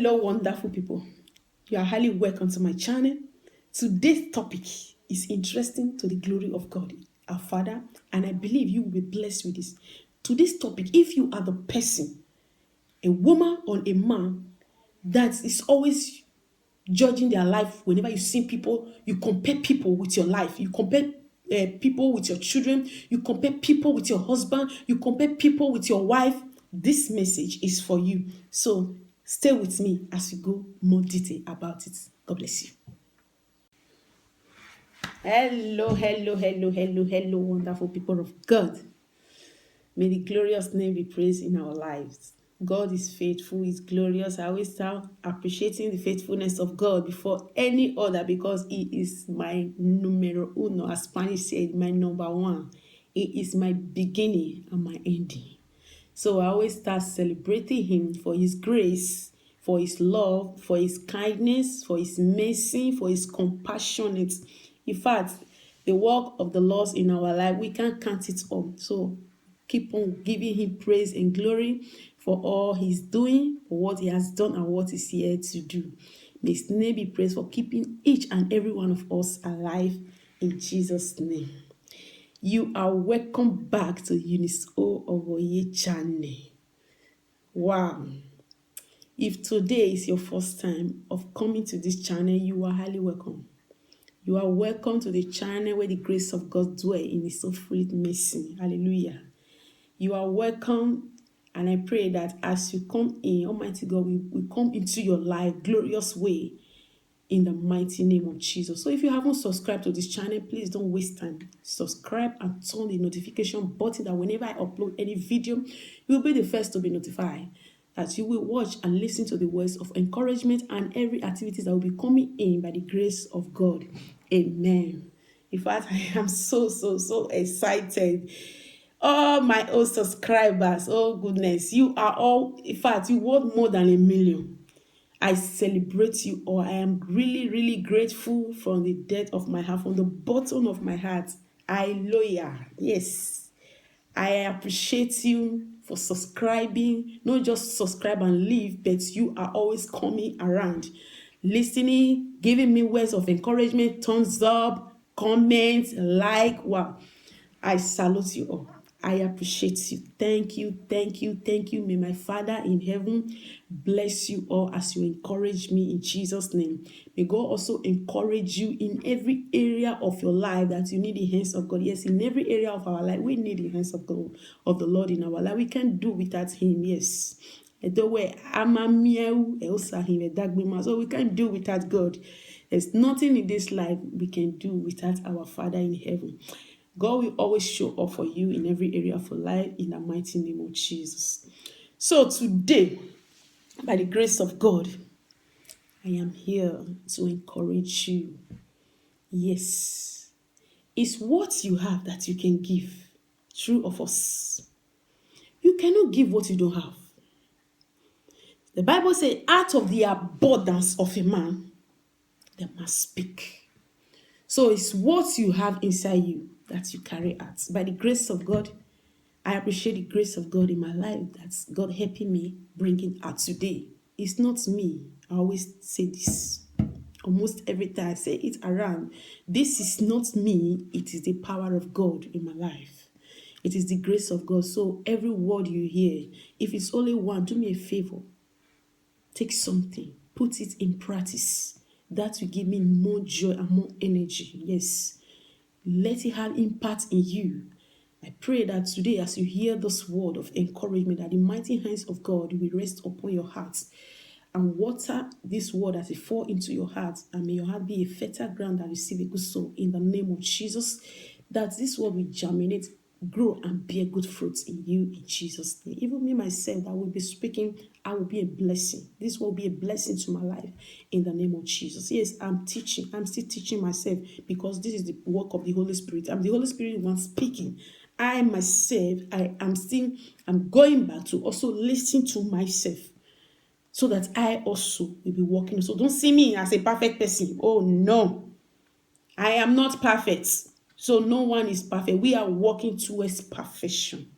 Hello, wonderful people. You are highly welcome to my channel. Today's topic is interesting to the glory of God, our Father, and I believe you will be blessed with this. Today's topic, if you are the person, a woman or a man, that is always judging their life. Whenever you see people, you compare people with your life. You compare people with your children. You compare people with your husband. You compare people with your wife. This message is for you. So stay with me as we go more detail about it. God bless you. Hello, wonderful people of God. May the glorious name be praised in our lives. God is faithful, is glorious. I always start appreciating the faithfulness of God before any other because He is my numero uno, as Spanish said, my number one. He is my beginning and my ending. So I always start celebrating Him for His grace, for His love, for His kindness, for His mercy, for His compassionate. In fact, the work of the Lord in our life, we can't count it all. So keep on giving Him praise and glory for all He's doing, for what He has done and what He's here to do. May His name be praised for keeping each and every one of us alive in Jesus' name. You are welcome back to Eunice O. Owoye channel. Wow. If today is your first time of coming to this channel, you are highly welcome. You are welcome to the channel where the grace of God dwells in His infinite mercy. Hallelujah. You are welcome, and I pray that as you come in, Almighty God will come into your life glorious way in the mighty name of Jesus. So if you haven't subscribed to this channel, please don't waste time. Subscribe and turn the notification button that whenever I upload any video, you'll be the first to be notified. That you will watch and listen to the words of encouragement and every activities that will be coming in by the grace of God. Amen. In fact, I am so excited. All my old subscribers, oh goodness, you are all, in fact, you want more than 1 million. I celebrate you all. I am really grateful from the depth of my heart, from the bottom of my heart. Hallelujah. Yes. I appreciate you for subscribing. Not just subscribe and leave, but you are always coming around, listening, giving me words of encouragement, thumbs up, comments, like. Wow. I salute you all. I appreciate you. Thank you. May my Father in heaven bless you all as you encourage me in Jesus' name. May God also encourage you in every area of your life that you need the hands of God. Yes, in every area of our life, we need the hands of God, of the Lord in our life. We can't do without Him. Yes. So we can't do without God. There's nothing in this life we can do without our Father in heaven. God will always show up for you in every area of your life in the mighty name of Jesus. So today, by the grace of God, I am here to encourage you. Yes, it's what you have that you can give. True of us. You cannot give what you don't have. The Bible says, out of the abundance of a man, they must speak. So it's what you have inside you that you carry out. By the grace of God, I appreciate the grace of God in my life. That's God helping me bring it out today. It's not me. I always say this. Almost every time I say it around. This is not me. It is the power of God in my life. It is the grace of God. So every word you hear, if it's only one, do me a favor. Take something. Put it in practice. That will give me more joy and more energy. Yes. Let it have impact in you. I pray that today, as you hear this word of encouragement, that the mighty hands of God will rest upon your heart and water this word as it fall into your heart, and may your heart be a fertile ground that receive a good soul in the name of Jesus, that this word will germinate, grow, and bear good fruits in you in Jesus' name. Even me myself that will be speaking, I will be a blessing. This will be a blessing to my life in the name of Jesus. Yes, I'm teaching. I'm still teaching myself because this is the work of the Holy Spirit. I'm the Holy Spirit one speaking. I myself, I'm going back to also listen to myself so that I also will be walking. So don't see me as a perfect person. Oh no, I am not perfect. So no one is perfect. We are walking towards perfection.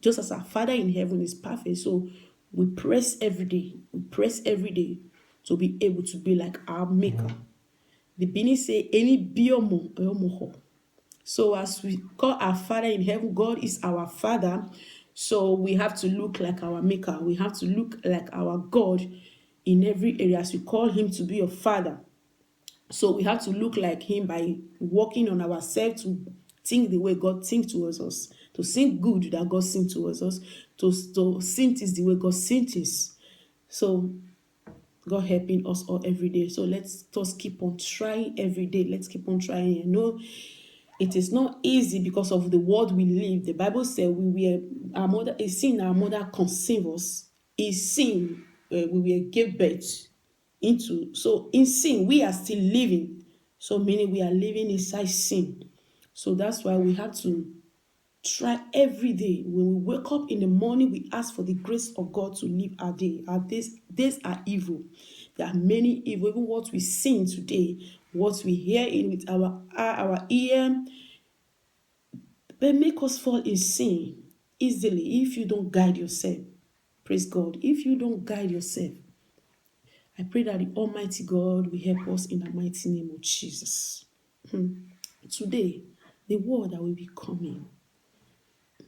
Just as our Father in heaven is perfect. So We press every day. We press every day to be able to be like our maker. The Bini say, "Any biomo omoho." So as we call our Father in heaven, God is our Father. So we have to look like our maker. We have to look like our God in every area. As we call him to be your Father. So we have to look like him by working on ourselves to think the way God thinks towards us, to think good that God thinks towards us, to think is the way God thinks. So God helping us all every day. So let's just keep on trying every day. Let's keep on trying. You know, it is not easy because of the world we live. The Bible says we were our mother is sin. Our mother conceived us. Is sin we were gave birth into. So in sin we are still living. So meaning we are living inside sin. So that's why we have to try every day. When we wake up in the morning, we ask for the grace of God to live our day. Our days are evil. There are many evil. Even what we sing today, what we hear in with our ear, they make us fall in sin easily if you don't guide yourself. Praise God. If you don't guide yourself, I pray that the Almighty God will help us in the mighty name of Jesus. Today, the word that will be coming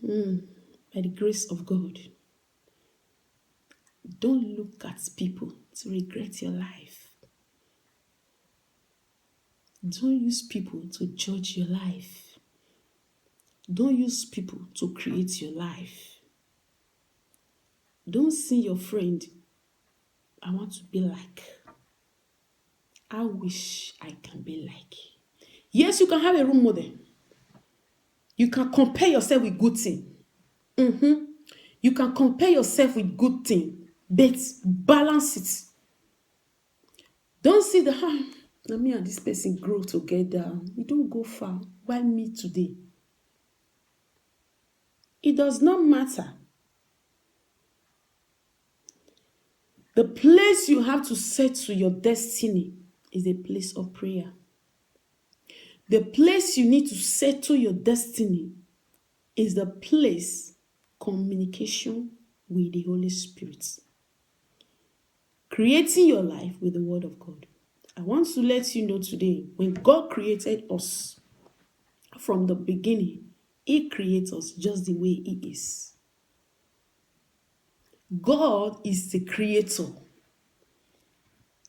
by the grace of God. Don't look at people to regret your life. Don't use people to judge your life. Don't use people to create your life. Don't see your friend, I want to be like. I wish I can be like. Yes, you can have a role model. You can compare yourself with good thing. You can compare yourself with good thing, but balance it. Don't see the now me and this person grow together. We don't go far. Why me today? It does not matter. The place you have to set to your destiny is a place of prayer. The place you need to settle your destiny is the place communication with the Holy Spirit. Creating your life with the Word of God. I want to let you know today, when God created us from the beginning, He creates us just the way He is. God is the creator.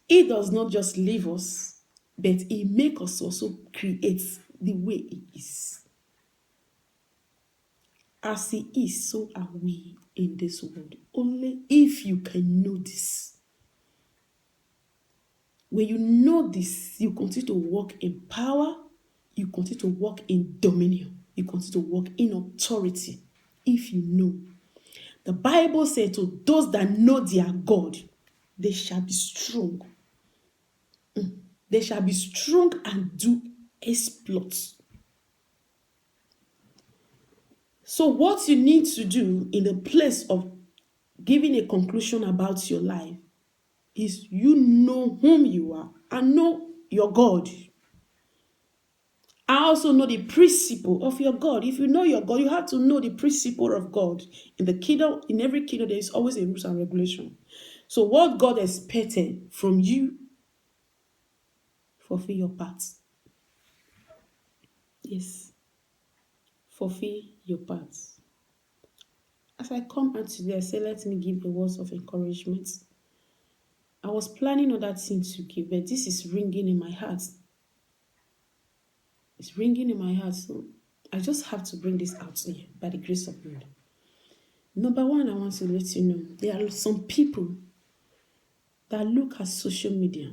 He does not just leave us, but He makes us also create the way He is. As He is, so are we in this world. Only if you can know this. When you know this, you continue to walk in power, you continue to walk in dominion, you continue to walk in authority. If you know. The Bible says to those that know their God, they shall be strong. They shall be strong and do exploits. So what you need to do in the place of giving a conclusion about your life is you know whom you are and know your God. I also know the principle of your God. If you know your God, you have to know the principle of God. In the kingdom, in every kingdom, there is always a rules and regulation. So what God expected from you, fulfill your part. Yes. Fulfill your part. As I come out today, I say, let me give the words of encouragement. I was planning other things to give, but this is ringing in my heart. It's ringing in my heart, so I just have to bring this out here by the grace of God. Number one, I want to let you know, there are some people that look at social media.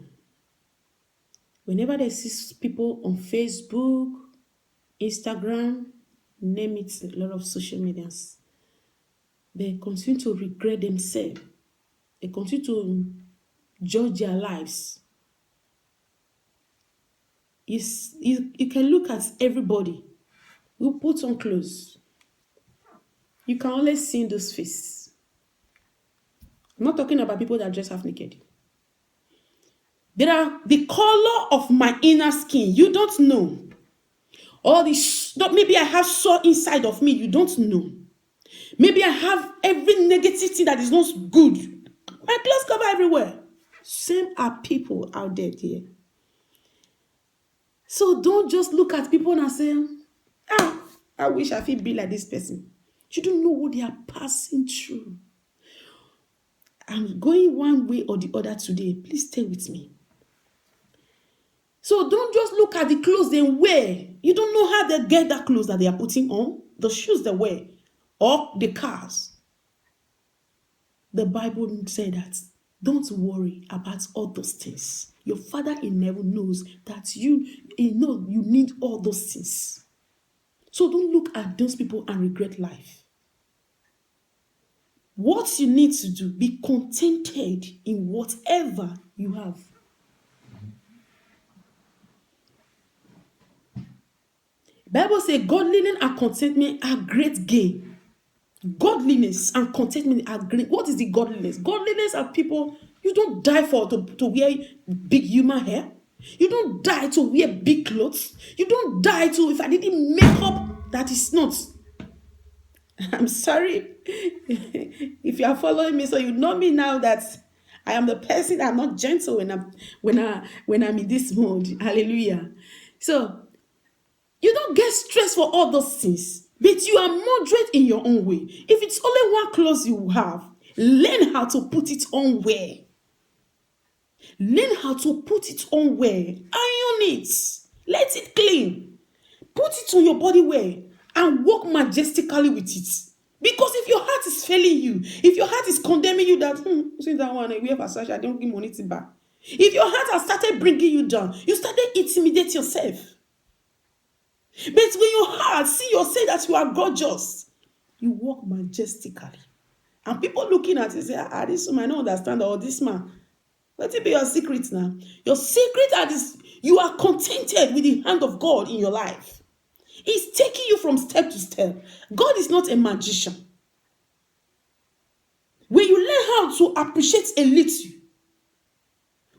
Whenever they see people on Facebook, Instagram, name it, a lot of social medias, they continue to regret themselves. They continue to judge their lives. You can look at everybody. We put on clothes. You can always see those faces. I'm not talking about people that dress half naked. There are the color of my inner skin. You don't know. Or maybe I have sore inside of me. You don't know. Maybe I have every negative thing that is not good. My clothes cover everywhere. Same are people out there, dear. So don't just look at people and say, I wish I could be like this person. You don't know what they are passing through. I'm going one way or the other today. Please stay with me. So don't just look at the clothes they wear. You don't know how they get that clothes that they are putting on, the shoes they wear, or the cars. The Bible said that don't worry about all those things. Your Father in heaven knows that you need all those things. So don't look at those people and regret life. What you need to do, be contented in whatever you have. Bible says godliness and contentment are great gain. Godliness and contentment are great. What is the godliness? Godliness are people, you don't die to wear big human hair. You don't die to wear big clothes. You don't die to, if I didn't make up, that is not. I'm sorry if you are following me, so you know me now that I am the person. I'm not gentle when I'm in this mode. Hallelujah. So you don't get stressed for all those things, but you are moderate in your own way. If it's only one clothes you have, learn how to put it on wear. Learn how to put it on wear. Iron it. Let it clean. Put it on your body wear and walk majestically with it. Because if your heart is failing you, if your heart is condemning you that, see that one, we have a such, I don't give money to back. If your heart has started bringing you down, you started intimidate yourself. But when your heart see yourself that you are gorgeous, you walk majestically. And people looking at you say, this woman, I don't understand, or this man. Let it be your secret now. Your secret is you are contented with the hand of God in your life. He's taking you from step to step. God is not a magician. When you learn how to appreciate a little,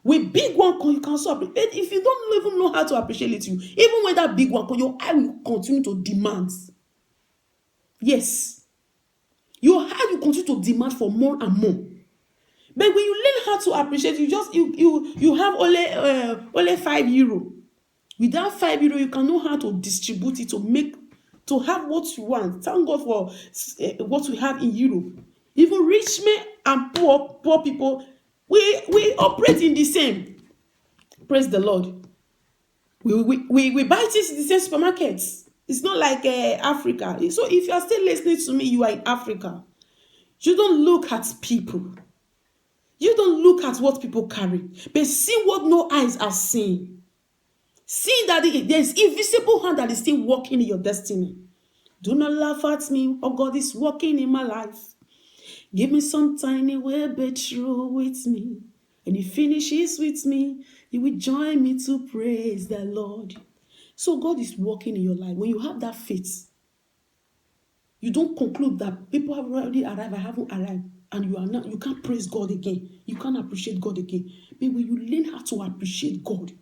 with big one, you can so appreciate. If you don't even know how to appreciate little, even when that big one, your eye will continue to demand. Yes. Your eye will continue to demand for more and more. But when you learn how to appreciate, you have only €5. With that €5, you can know how to distribute it to have what you want. Thank God for what we have in Europe. Even rich men and poor people, we operate in the same. Praise the Lord. We buy things in the same supermarkets. It's not like Africa. So if you are still listening to me, you are in Africa. You don't look at people. You don't look at what people carry, but see what no eyes are seeing. See that there's invisible hand that is still working in your destiny. Do not laugh at me, oh God is working in my life. Give me some tiny way, but true with me. And he finishes with me, you will join me to praise the Lord. So God is working in your life. When you have that faith, you don't conclude that people have already arrived, I haven't arrived, and you can't praise God again. You can't appreciate God again. But when you learn how to appreciate God,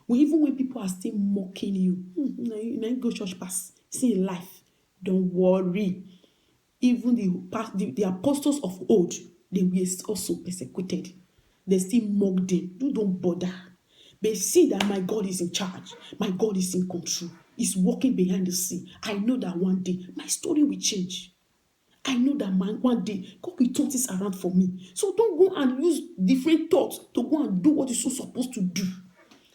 even when people are still mocking you, you go church pass, see in life, don't worry. Even the apostles of old, they were also persecuted. They still mocked them. You don't bother. But see that my God is in charge. My God is in control. He's walking behind the scene. I know that one day my story will change. I know that one day God will turn this around for me. So don't go and use different thoughts to go and do what you're supposed to do.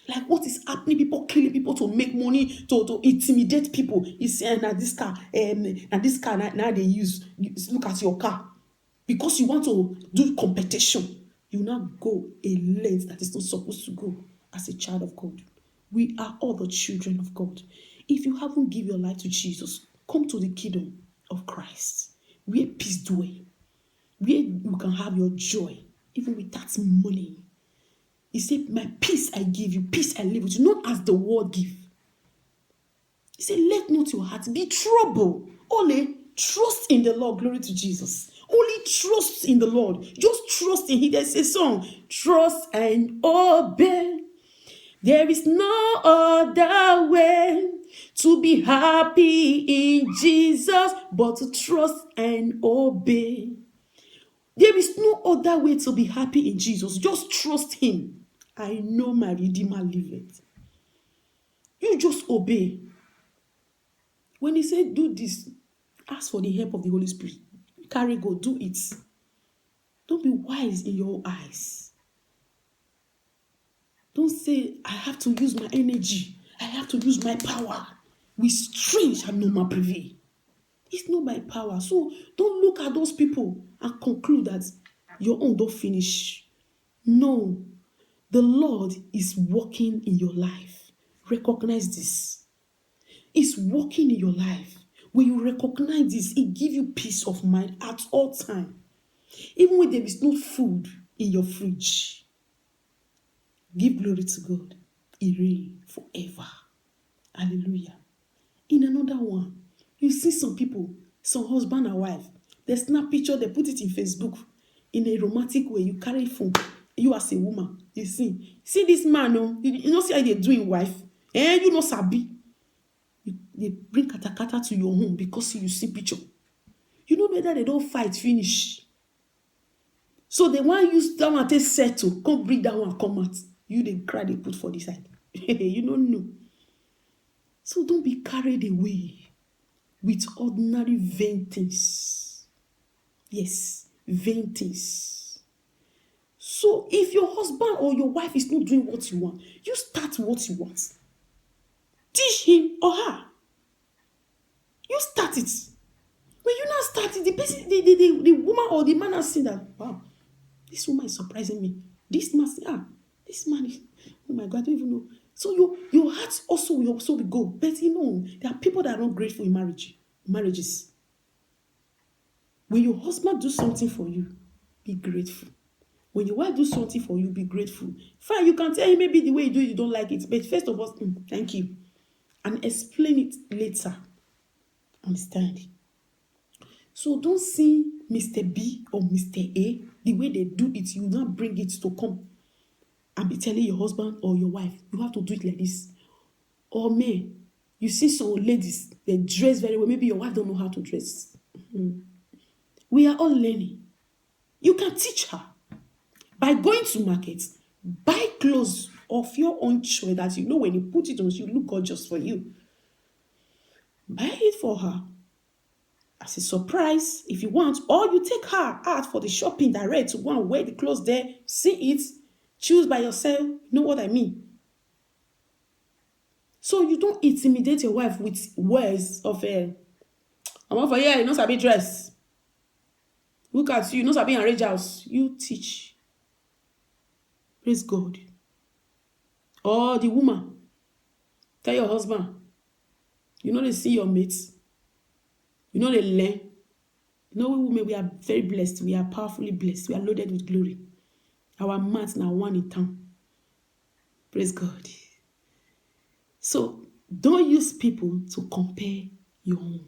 Like what is happening? People killing people to make money, to intimidate people. You say, now this car, now they use. Look at your car. Because you want to do competition, you now go a length that is not supposed to go as a child of God. We are all the children of God. If you haven't given your life to Jesus, come to the kingdom of Christ, where peace dwell, where you can have your joy, even without money. He said, my peace I give you, peace I live with you, not as the world give. He said, let not your heart be troubled. Only trust in the Lord. Glory to Jesus. Only trust in the Lord. Just trust in Him. There's a song, trust and obey. There is no other way to be happy in Jesus but to trust and obey. There is no other way to be happy in Jesus. Just trust him. I know my Redeemer liveth. You just obey. When he said, do this, ask for the help of the Holy Spirit. Carry go, do it. Don't be wise in your eyes. Don't say, I have to use my energy. I have to use my power. With strength shall no man prevail. It's not by power. So don't look at those people and conclude that your own don't finish. No. The Lord is working in your life. Recognize this. He's working in your life. When you recognize this, it gives you peace of mind at all times. Even when there is no food in your fridge, give glory to God. He reigns forever. Hallelujah. In another one, you see some people, some husband and wife, they snap picture, they put it in Facebook in a romantic way. You carry phone, you as a woman, you see this man, oh, you know, see how they doing wife, you know, sabi. They bring katakata to your home because you see picture. You know whether they don't fight finish. So they want use that one to settle, come bring that one, come out. You they cry, they put for the side. You don't know. So don't be carried away with ordinary vain things. Yes, vain things. So if your husband or your wife is not doing what you want, you start what you want. Teach him or her. You start it. When you now start it, the person, the woman or the man has seen that, wow, this woman is surprising me. This man, this man is, oh my God, I don't even know. So your heart also will also be good. But you know, there are people that are not grateful in marriages. When your husband do something for you, be grateful. When your wife do something for you, be grateful. Fine, you can tell him maybe the way you do it, you don't like it. But first of all, thank you. And explain it later. Understand? So don't see Mr. B or Mr. A, the way they do it, you not bring it to come and be telling your husband or your wife, you have to do it like this. Or me, you see some ladies, they dress very well. Maybe your wife don't know how to dress. We are all learning. You can teach her. By going to market, buy clothes of your own choice that you know when you put it on, she look gorgeous for you. Buy it for her as a surprise if you want, or you take her out for the shopping direct to go and wear the clothes there, see it, choose by yourself. You know what I mean? So you don't intimidate your wife with words of I'm out for you know sabi dress. Look at you know sabi arrange house. You teach. Praise God. Or the woman, tell your husband, you know they see your mates. You know they learn. You know we women, we are very blessed. We are powerfully blessed. We are loaded with glory. Our mats now one in town. Praise God. So don't use people to compare your own.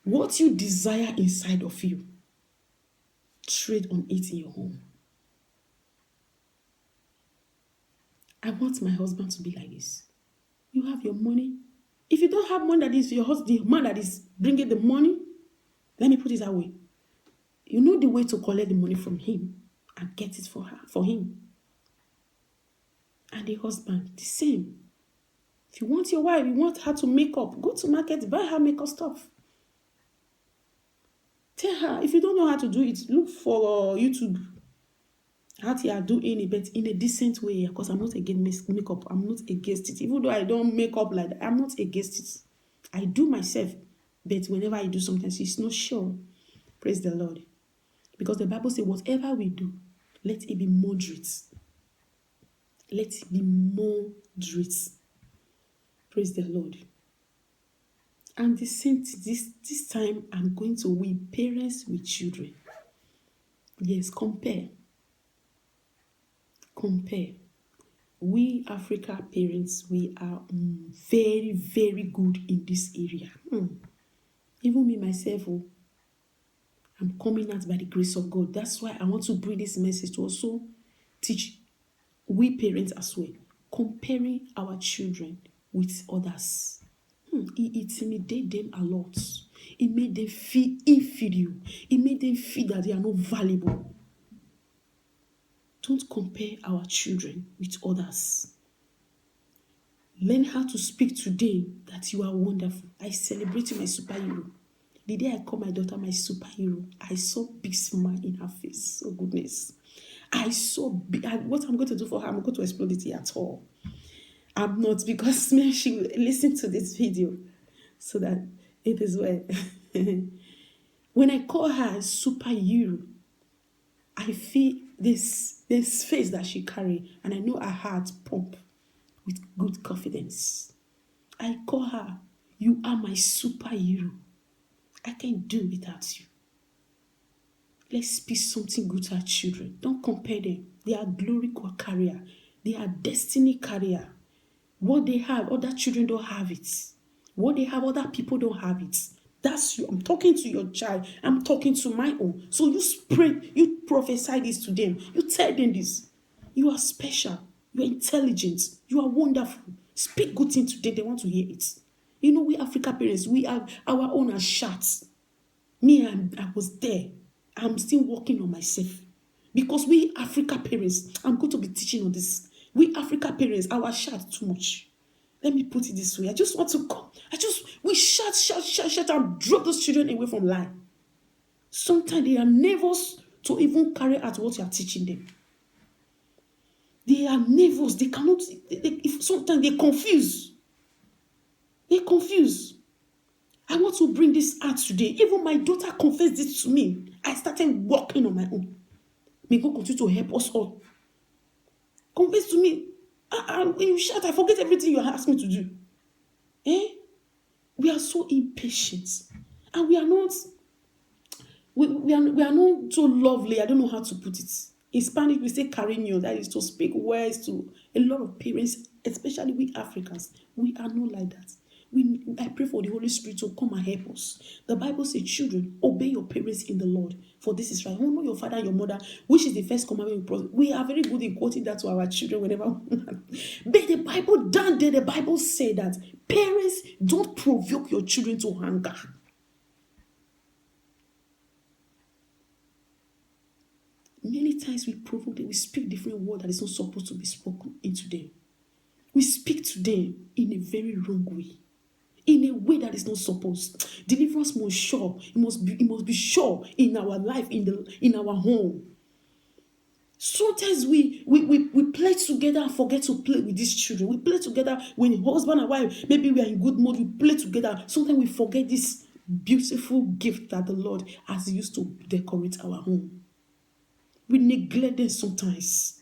What you desire inside of you, trade on it in your home. I want my husband to be like this. You have your money. If you don't have money that is your husband, the man that is bringing the money, let me put it that way. You know the way to collect the money from him and get it for her, for him. And the husband, the same. If you want your wife, you want her to make up, go to market, buy her makeup stuff. Tell her, if you don't know how to do it, look for YouTube. How they are doing it, but in a decent way, because I'm not against makeup. I'm not against it. Even though I don't make up like that, I'm not against it. I do myself. But whenever I do something, it's not sure. Praise the Lord. Because the Bible says, whatever we do, let it be moderate. Let it be moderate. Praise the Lord. And the same this time, I'm going to we parents with children. Yes, compare. We Africa parents, we are very, very good in this area. Even me myself, I'm coming out by the grace of God. That's why I want to bring this message to also teach we parents as well, comparing our children with others. It intimidates them a lot. It made them feel inferior. It made them feel that they are not valuable. Don't compare our children with others. Learn how to speak to them that you are wonderful. I celebrate my superhero. The day I call my daughter my superhero, I saw big smile in her face. Oh goodness. I saw what I'm going to do for her, I'm going to explode it here at all. I'm not, because maybe she will listen to this video so that it is well. When I call her superhero, I feel this face that she carry, and I know her heart pump with good confidence. I call her, you are my superhero. I can't do without you. Let's speak something good to our children. Don't compare them. They are glory carrier. They are destiny carrier. What they have, other children don't have it. What they have, other people don't have it. That's you. I'm talking to your child. I'm talking to my own. So you spread, you prophesy this to them. You tell them this. You are special. You are intelligent. You are wonderful. Speak good things to them. They want to hear it. You know, we African parents, we have our own shots. Me, I was there. I'm still working on myself. Because we African parents, I'm going to be teaching on this. We African parents, our shout too much. Let me put it this way. I just want to come. We shout, and drop those children away from line. Sometimes they are nervous to even carry out what you are teaching them. They are nervous. They cannot, sometimes they confuse. They confuse. I want to bring this out today. Even my daughter confessed this to me. I started working on my own. May God continue to help us all. Confess to me. When you shout, I forget everything you asked me to do. We are so impatient. And we are not so lovely. I don't know how to put it. In Spanish, we say cariño. That is to speak words to a lot of parents, especially we Africans. We are not like that. I pray for the Holy Spirit to come and help us. The Bible says, children, obey your parents in the Lord, for this is right. Honor your father and your mother, which is the first commandment. We are very good in quoting that to our children whenever. But the Bible down there, the Bible said that parents, don't provoke your children to anger. Many times we provoke them, we speak different words that is not supposed to be spoken into them. We speak to them in a very wrong way. In a way that is not supposed. Deliverance must sure. It must be sure in our life, in our home. Sometimes we play together and forget to play with these children. We play together when husband and wife, maybe we are in good mood, we play together. Sometimes we forget this beautiful gift that the Lord has used to decorate our home. We neglect them sometimes.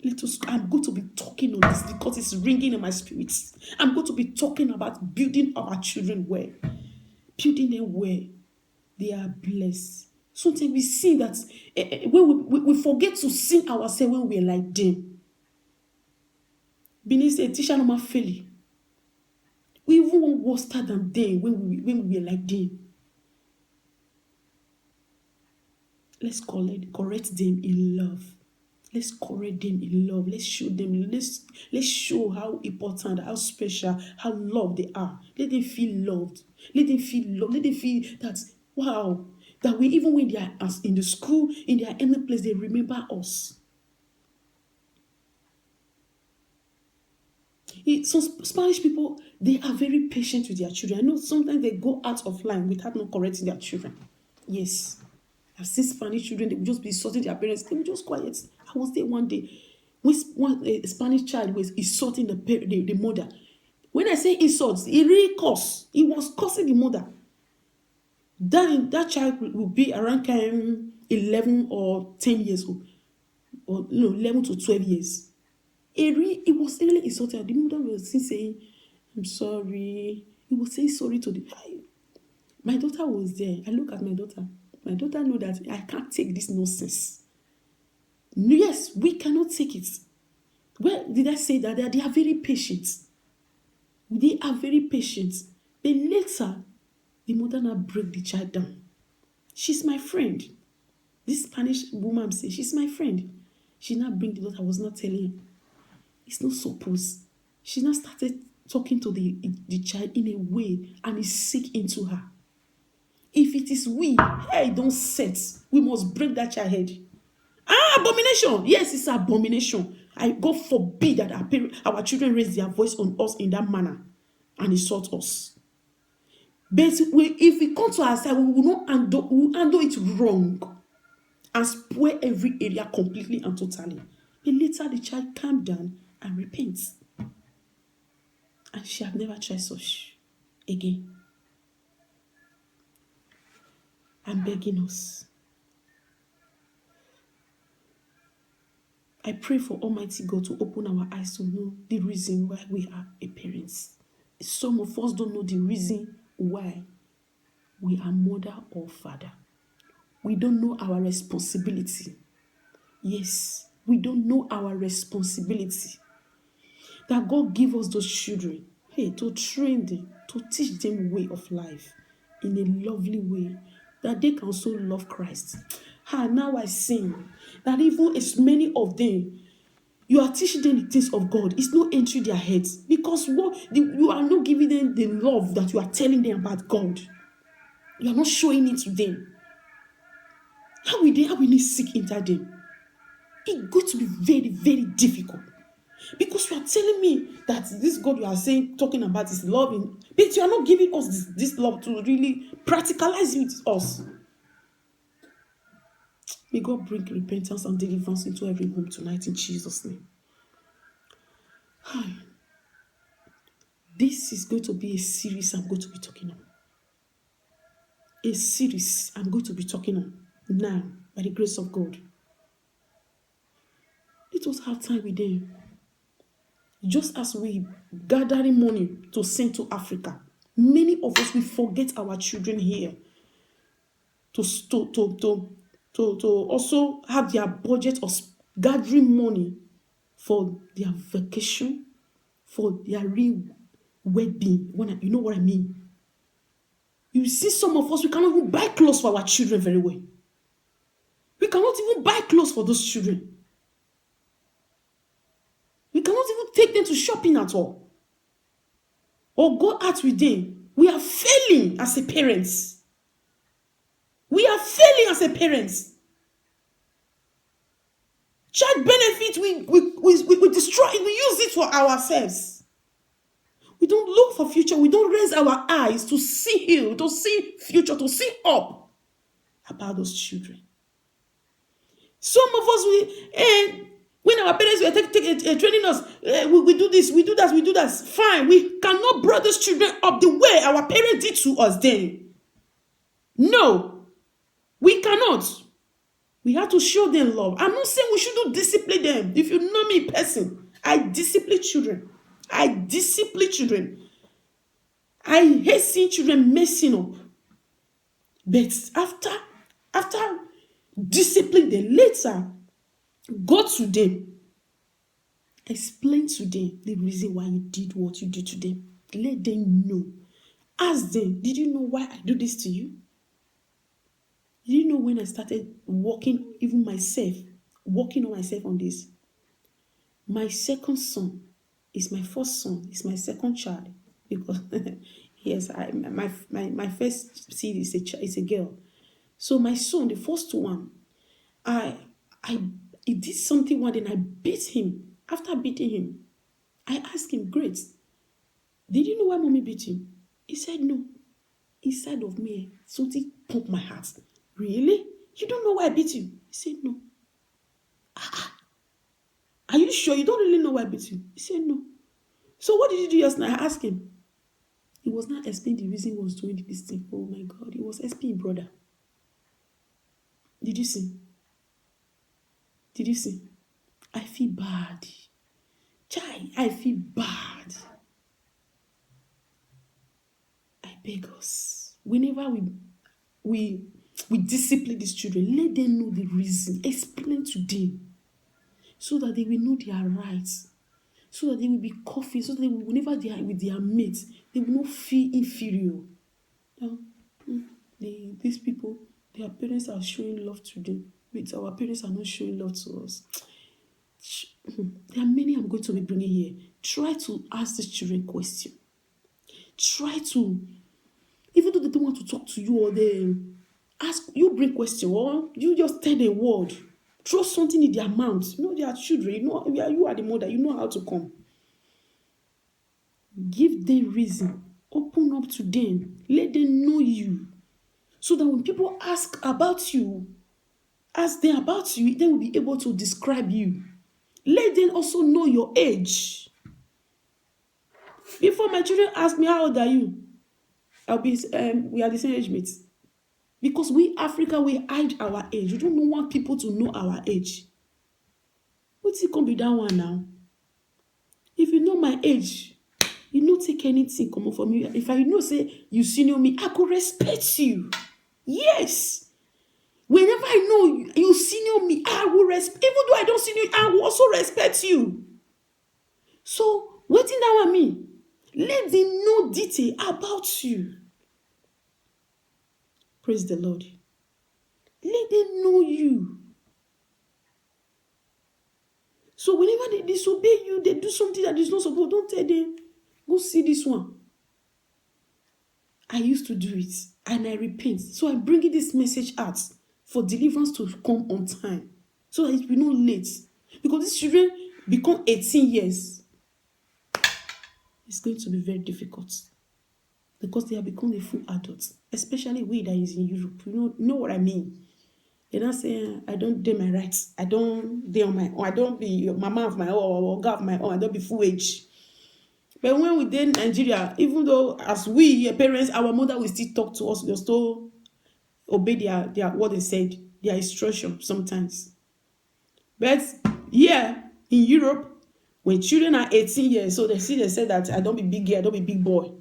I'm going to be talking on this because it's ringing in my spirit. I'm going to be talking about building our children well. Building them well. They are blessed. Sometimes we sing that when we forget to sing ourselves when we're like them. Benin said, teacher no ma fail. We even want worse than them when we are like them. Let's correct them in love. Let's correct them in love. Let's show them. Let's show how important, how special, how loved they are. Let them feel loved. Let them feel loved. Let them feel that, wow, that we, even when they are in the school, in their any place, they remember us. Some Spanish people, they are very patient with their children. I know sometimes they go out of line without not correcting their children. Yes. I've seen Spanish children, they will just be insulting their parents. They will just quiet. I was there one day when a Spanish child was insulting the mother. When I say insults, he really cursed. He was cursing the mother. That child will be around 11 or 10 years old. Or 11 to 12 years. He was really insulted. The mother was saying, I'm sorry. He was saying sorry to the child. My daughter was there. I look at my daughter. My daughter know that I can't take this nonsense. Yes, we cannot take it. Well, did I say that? They are very patient. They are very patient. But later, the mother now break the child down. She's my friend. This Spanish woman says, she's my friend. She now bring the daughter. I was not telling her. It's not supposed. She now started talking to the child in a way and it sick into her. If it is we, hey, don't set. We must break that child head. Abomination. Yes, it's abomination. God forbid that our children raise their voice on us in that manner and insult us. But if we come to our side, we will not handle it wrong and spoil every area completely and totally. But later the child calmed down and repents. And she had never tried such again. I'm begging us. I pray for Almighty God to open our eyes to know the reason why we are a parents. Some of us don't know the reason why we are mother or father. We don't know our responsibility. Yes, we don't know our responsibility. That God give us those children, hey, to train them, to teach them way of life in a lovely way, that they can also love Christ. Now I sing that even as many of them, you are teaching them the things of God, it's not entering their heads because you are not giving them the love that you are telling them about God. You are not showing it to them. How will they seek into them? It's going to be very, very difficult. Because you are telling me that this God you are saying, talking about is loving, but you are not giving us this love to really practicalize it with us. May God bring repentance and deliverance into every home tonight in Jesus' name. Hi. This is going to be a series I'm going to be talking on. A series I'm going to be talking on now by the grace of God. Let us have time with them. Just as we gathering money to send to Africa, many of us we forget our children here to also have their budget of gathering money for their vacation, for their real well-being. You know what I mean? You see, some of us we cannot even buy clothes for our children very well. We cannot even buy clothes for those children. We cannot even take them to shopping at all. Or go out with them. We are failing as a parents. We are failing as a parents. Child benefit, we destroy it, we use it for ourselves. We don't look for future. We don't raise our eyes to see heal, to see future, to see up about those children. Some of us, when our parents were training us, we do this, we do that, we do that. Fine. We cannot bring those children up the way our parents did to us then. No, we cannot. We have to show them love. I'm not saying we shouldn't discipline them. If you know me in person, I discipline children. I discipline children. I hate seeing children messing up. But after discipline them, later, go to them. Explain to them the reason why you did what you did to them. Let them know. Ask them, did you know why I do this to you? Did you know when I started working, even myself, working on myself on this? My second son is my first son, is my second child. Because yes, my first seed is a girl. So my son, the first one, he did something one day and I beat him. After beating him, I asked him, great, did you know why mommy beat him? He said no. Inside of me, something pumped my heart. Really? You don't know why I beat you? He said no. Are you sure you don't really know why I beat you? He said no. So what did you do just now? I asked him. He was not explaining the reason he was doing this thing. Oh my God, he was explaining, brother. Did you see? Did you see? I feel bad. Chai, I feel bad. I beg us. Whenever we discipline these children, let them know the reason. Explain to them. So that they will know their rights. So that they will be confident. So that whenever they are with their mates, they will not feel inferior. Now, these people, their parents are showing love to them, but our parents are not showing love to us. There are many I'm going to be bringing here. Try to ask these children questions. Try to, even though they don't want to talk to you or they ask, you bring question or you just tell them a word. Throw something in their mouth. You know, they are children. You are the mother. You know how to come. Give them reason. Open up to them. Let them know you. So that when people ask about you, ask them about you, they will be able to describe you. Let them also know your age. Before my children ask me, how old are you? We are the same age mates. Because we Africa, we hide our age. We don't want people to know our age. What's it gonna be that one now? If you know my age, you don't take anything come from me. If I know say you senior me, I could respect you. Yes. Whenever I know you senior me, I will respect. Even though I don't senior you, I will also respect you. So, what in that one mean? Let them know detail about you. Praise the Lord. Let them know you. So whenever they disobey you, they do something that is not supposed, don't tell them, go see this one. I used to do it and I repent. So I'm bringing this message out for deliverance to come on time so that it will not late. Because these children become 18 years. It's going to be very difficult because they have become the full adults, especially we that is in Europe. You know what I mean? They're not saying, I don't do my rights. I don't do on my own. I don't be mama of my own or God of my own. I don't be full age. But when we did Nigeria, even though as we parents, our mother will still talk to us, they'll still obey their what they said, their instruction sometimes. But here in Europe, when children are 18 years, so they say that I don't be big girl, I don't be big boy,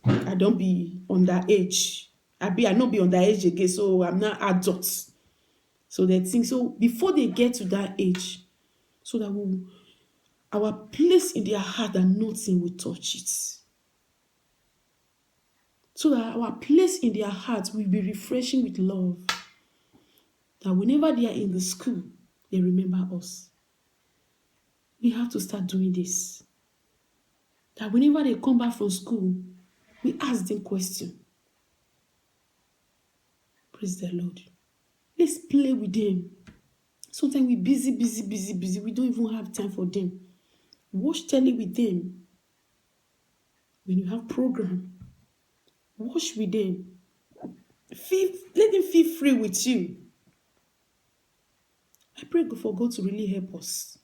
I don't be underage. I not be underage again, so I'm not adult. So they think so before they get to that age, so that our place in their heart that nothing will touch it. So that our place in their hearts will be refreshing with love. That whenever they are in the school, they remember us. We have to start doing this. That whenever they come back from school, we ask them questions. Praise the Lord. Let's play with them. Sometimes we're busy. We don't even have time for them. Watch telly with them. When you have program, watch with them. Let them feel free with you. I pray for God to really help us.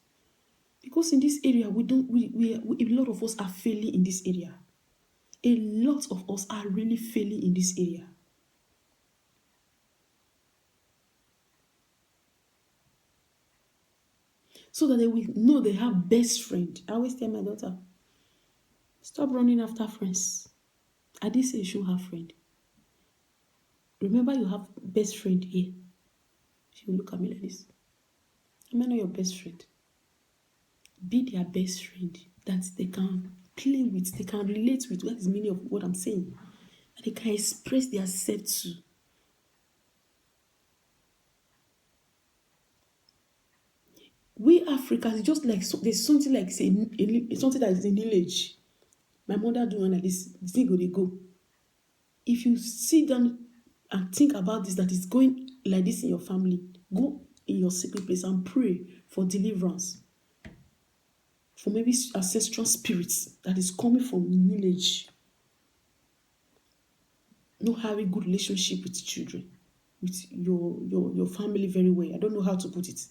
Because in this area, a lot of us are failing in this area. A lot of us are really failing in this area. So that they will know they have best friend. I always tell my daughter, stop running after friends. I didn't say you should have friend. Remember you have best friend here. She will look at me like this. Am I not your best friend? Be their best friend that they can play with, they can relate with. What is the meaning of what I'm saying? That they can express themselves to. We Africans, just like there's something like something that is in village. My mother doing like this thing go they go. If you sit down and think about this, that is going like this in your family, go in your secret place and pray for deliverance. For maybe ancestral spirits that is coming from the village. Not having good relationship with children, with your family very well. I don't know how to put it.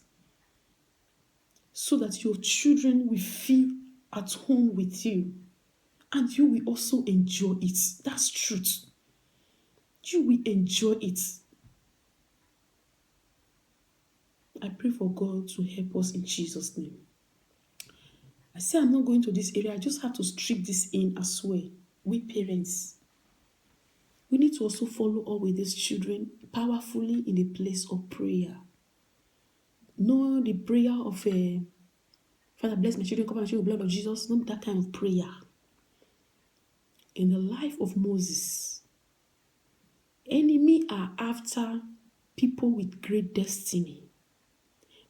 So that your children will feel at home with you. And you will also enjoy it. That's truth. You will enjoy it. I pray for God to help us in Jesus' name. I say I'm not going to this area. I just have to strip this in as well. We parents, we need to also follow up with these children powerfully in the place of prayer. Know the prayer of Father, bless my children, cover my children with the blood of Jesus. Not that kind of prayer. In the life of Moses, enemy are after people with great destiny.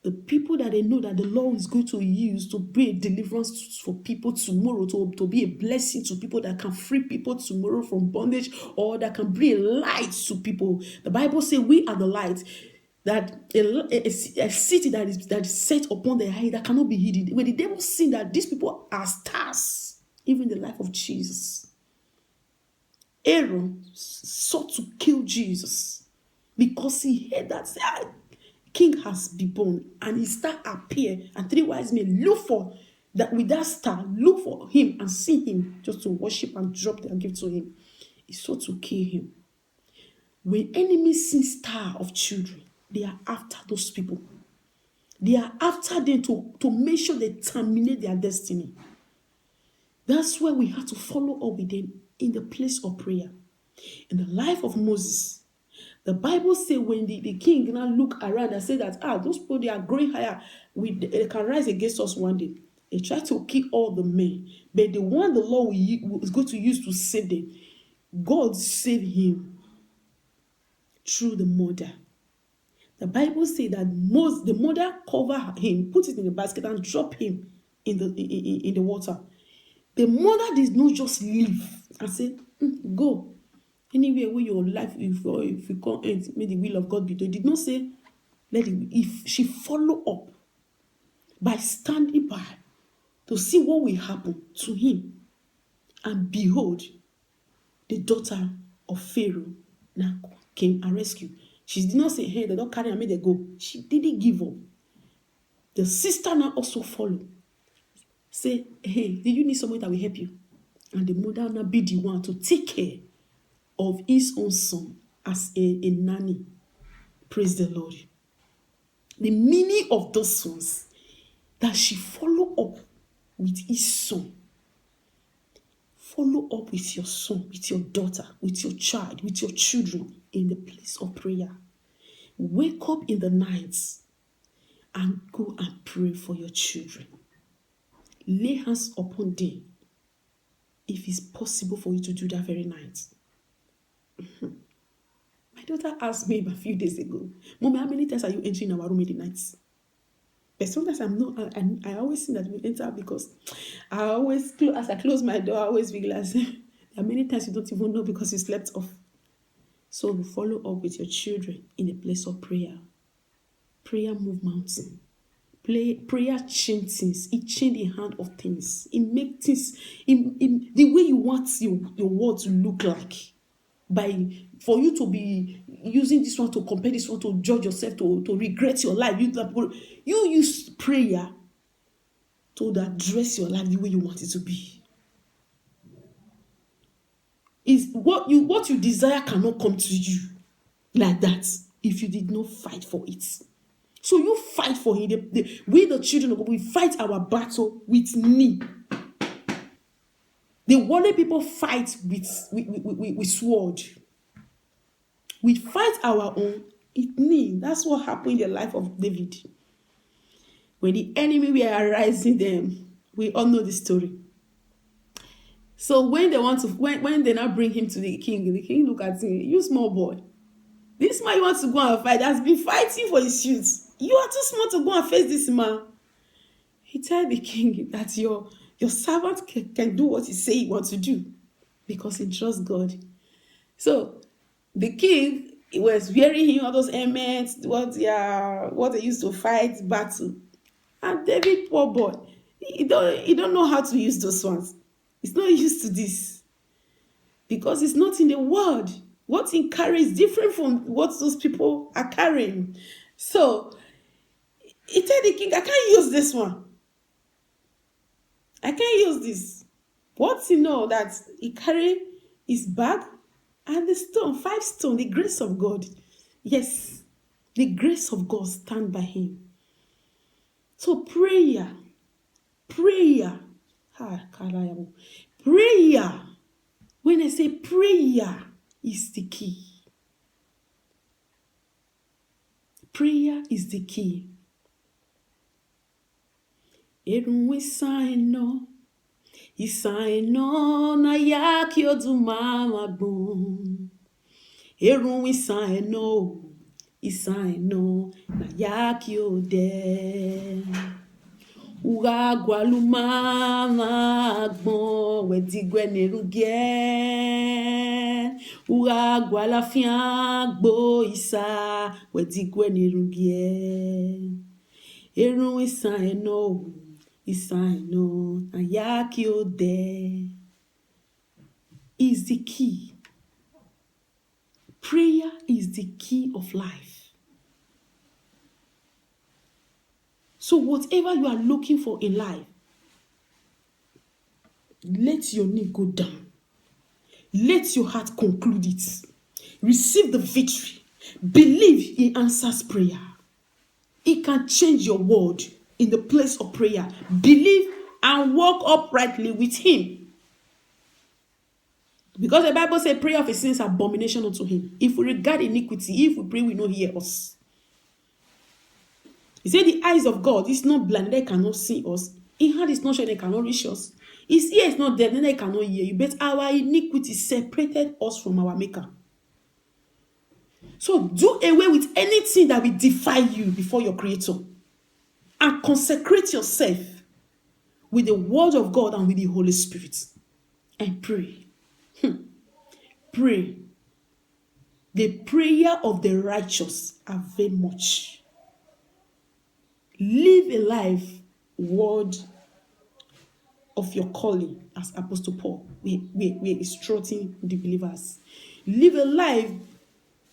The people that they know that the Lord is going to use to bring deliverance for people tomorrow, to be a blessing to people, that can free people tomorrow from bondage, or that can bring light to people. The Bible says we are the light, that a city that is set upon the high, that cannot be hidden. When the devil seen that these people are stars, even the life of Jesus, Aaron sought to kill Jesus because he heard that king has been born, and his star appear, and 3 wise men look for that, with that star, look for him and see him, just to worship and drop their gift to him. He sought to kill him. When enemies see star of children, they are after those people. They are after them to make sure they terminate their destiny. That's why we have to follow up with them in the place of prayer. In the life of Moses, the Bible says when the king now look around and say that, those people, they are growing higher, they can rise against us one day. They try to kill all the men, but the one the Lord is going to use to save them, God saved him through the mother. The Bible says that the mother covered him, put it in a basket, and drop him in the water. The mother did not just leave and say, go. Anywhere where your life, if you can't end, may the will of God be done. Did not say, if she follow up by standing by to see what will happen to him. And behold, the daughter of Pharaoh now came and rescued. She did not say, hey, they don't carry and make them go. She didn't give up. The sister now also followed. Say, hey, do you need someone that will help you? And the mother now be the one to take care of his own son as a nanny. Praise the Lord. The meaning of those sons, that she follow up with his son. Follow up with your son, with your daughter, with your child, with your children in the place of prayer. Wake up in the nights and go and pray for your children. Lay hands upon them if it's possible for you to do that very night. My daughter asked me a few days ago, Mommy, how many times are you entering our room in the nights? But sometimes I'm not, and I always think that we enter because I always, as I close my door, I always realize there are many times you don't even know because you slept off. So we follow up with your children in the place of prayer. Prayer move mountain. Prayer change things. It change the hand of things. It make things in the way you want your world to look like. For you to be using this one to compare this one, to judge yourself, to regret your life. You use prayer to address your life the way you want it to be. Is what you desire cannot come to you like that if you did not fight for it. So you fight for it. We, the children of God, we fight our battle with knee. The worldly people fight with sword. We fight our own with knee. That's what happened in the life of David. When the enemy were arising them, we all know the story. So when they now bring him to the king look at him, you small boy. This man you want to go and fight has been fighting for his youth. You are too small to go and face this man. He told the king that your servant can do what he say he wants to do because he trusts God. So the king, he was wearing him all those helmets, what they used to fight battle. And David, poor boy, he don't know how to use those ones. He's not used to this because it's not in the world. What he carries is different from what those people are carrying. So he told the king, I can't use this one. I can't use this. What you know that he carry his bag and the stone, 5 stones, the grace of God. Yes, the grace of God stand by him. So prayer. When I say prayer is the key. Prayer is the key. Erun isaino na yaki oduma magbon. Erun isaino isaino na yaki ode. Ura gualuma agbon wedigwe nerugie. Ura gualafia gbo isa wedigwe nerugie. Eru isaino na yaki ode. Is the key. Prayer is the key of life. So whatever you are looking for in life, let your knee go down. Let your heart conclude it. Receive the victory. Believe He answers prayer. He can change your world in the place of prayer. Believe and walk uprightly with Him. Because the Bible says prayer of a sinner is abomination unto Him. If we regard iniquity, if we pray, we know He hear us. He said the eyes of God is not blind, they cannot see us. His hand is not shut, they cannot reach us. His ear is not dead, then they cannot hear you. But our iniquity separated us from our Maker. So do away with anything that will defy you before your Creator. And consecrate yourself with the Word of God and with the Holy Spirit. And pray. Pray. The prayer of the righteous avail much. Live a life word of your calling, as Apostle Paul. We're instructing the believers. Live a life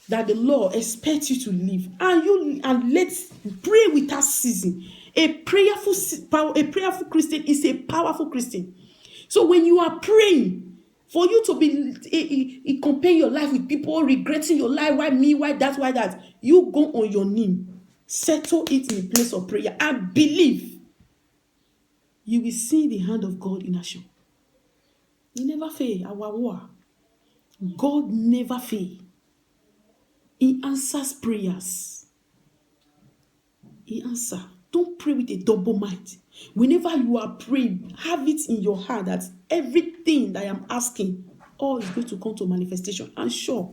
that the Lord expects you to live, and let's pray without ceasing. A prayerful Christian is a powerful Christian. So when you are praying, for you to be compare your life with people, regretting your life, why me, why that, you go on your knee, settle it in a place of prayer, and believe you will see the hand of God in action. He never fail. Our war. God never fail. He answers prayers. He answers. Don't pray with a double mind. Whenever you are praying, have it in your heart that everything that I am asking, all is going to come to manifestation. And sure,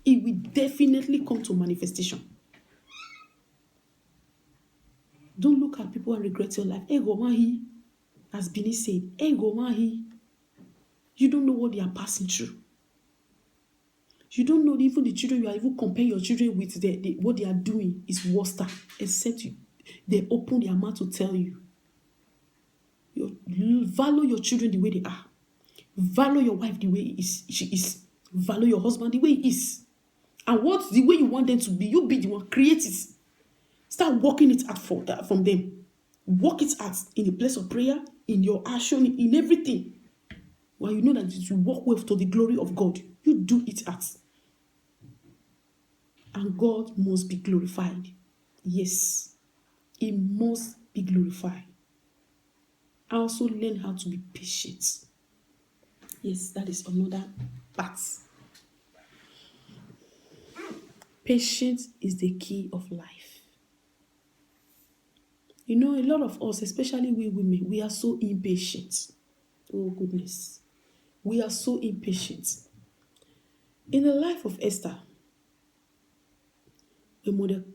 it will definitely come to manifestation. Don't look at people and regret your life. Ego mahi, as Bini said, ego mahi. You don't know what they are passing through. You don't know even the children you are even comparing your children with what they are doing is worse, except they open their mouth to tell you. Value your children the way they are. Value your wife the way she is. Value your husband the way he is. And what's the way you want them to be, you be the one, create it. Start working it out from them. Work it out in the place of prayer, in your action, in everything. While you know that it will work well to the glory of God, you do it out. And God must be glorified. Yes, He must be glorified. I also learn how to be patient. Yes, that is another part. Patience is the key of life. You know, a lot of us, especially we women, we are so impatient. Oh, goodness. We are so impatient. In the life of Esther, when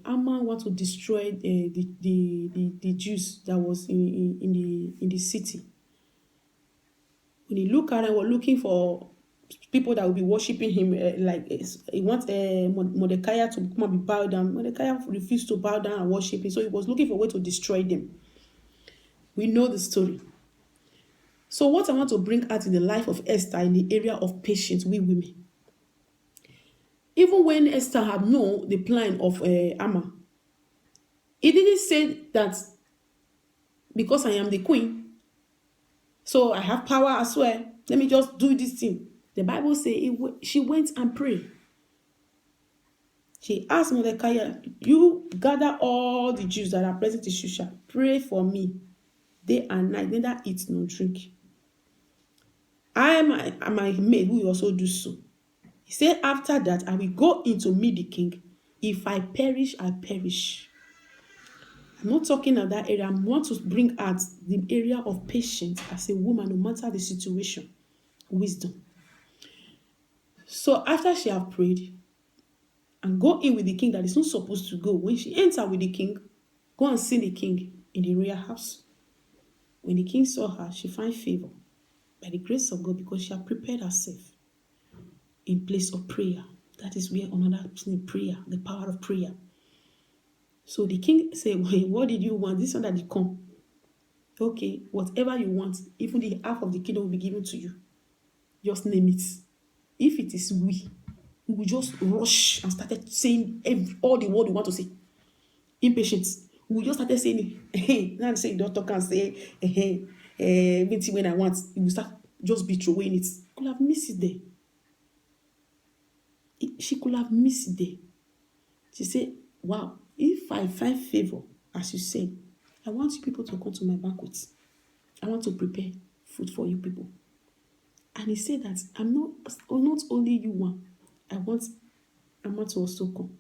Haman want to destroy the Jews that was in the city, when he look at it, we're looking for people that will be worshiping him. He wants Mordecai to come and be bowed down. Mordecai refused to bow down and worship him, so he was looking for a way to destroy them. We know the story. So what I want to bring out in the life of Esther in the area of patience with women. Even when Esther had known the plan of Haman, he didn't say that because I am the queen, so I have power as well, let me just do this thing. The Bible says she went and prayed. She asked Mordecai, you gather all the Jews that are present in Shusha, pray for me day and night, neither eat nor drink. I am my maid who will also do so. He said, after that, I will go in to meet the king. If I perish, I perish. I'm not talking of that area. I want to bring out the area of patience as a woman, no matter the situation. Wisdom. So after she had prayed, and go in with the king that is not supposed to go. When she enter with the king, go and see the king in the royal house. When the king saw her, she find favor by the grace of God because she had prepared herself in place of prayer. That is where another prayer, the power of prayer. So the king said, well, what did you want? This one that did come. Okay, whatever you want, even the half of the kingdom will be given to you. Just name it. If it is we will just rush and started saying all the word we want to say. Impatient. We just started saying, hey, now say doctor can say, hey, everything when I want, you will start just be throwing it. Could have missed it there. She could have missed it there. She said, wow, if I find favor, as you say, I want you people to come to my banquet. I want to prepare food for you people. And he said that I'm not only you one. I want to also come.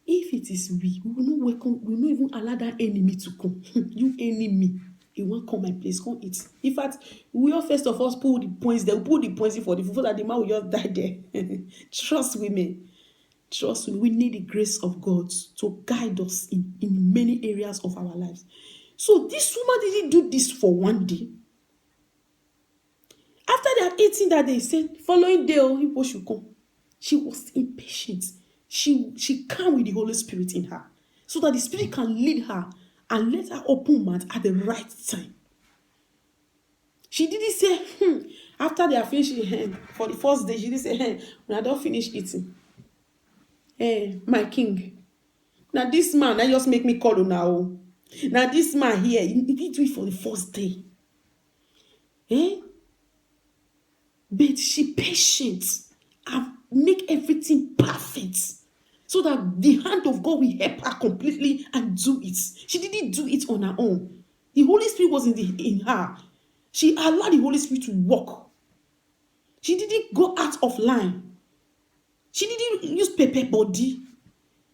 If it is we will not welcome, we will not even allow that enemy to come. You enemy, you won't come my place, come eat. In fact, we all first of all pull the points there, we pull the points in for the food so that the man will just die there. Trust women. Trust me, we need the grace of God to guide us in many areas of our lives. So this woman didn't do this for one day. After they had eaten that day, said, following day, people should come. She was impatient. She came with the Holy Spirit in her so that the Spirit can lead her and let her open mouth at the right time. She didn't say, after they are finished for the first day, she didn't say, when I don't finish eating, my king, now this man, that just make me call you now. Now this man here, he did do it for the first day. But she patient and make everything perfect so that the hand of God will help her completely and do it. She didn't do it on her own. The Holy Spirit was in her. She allowed the Holy Spirit to work. She didn't go out of line. She didn't use paper body.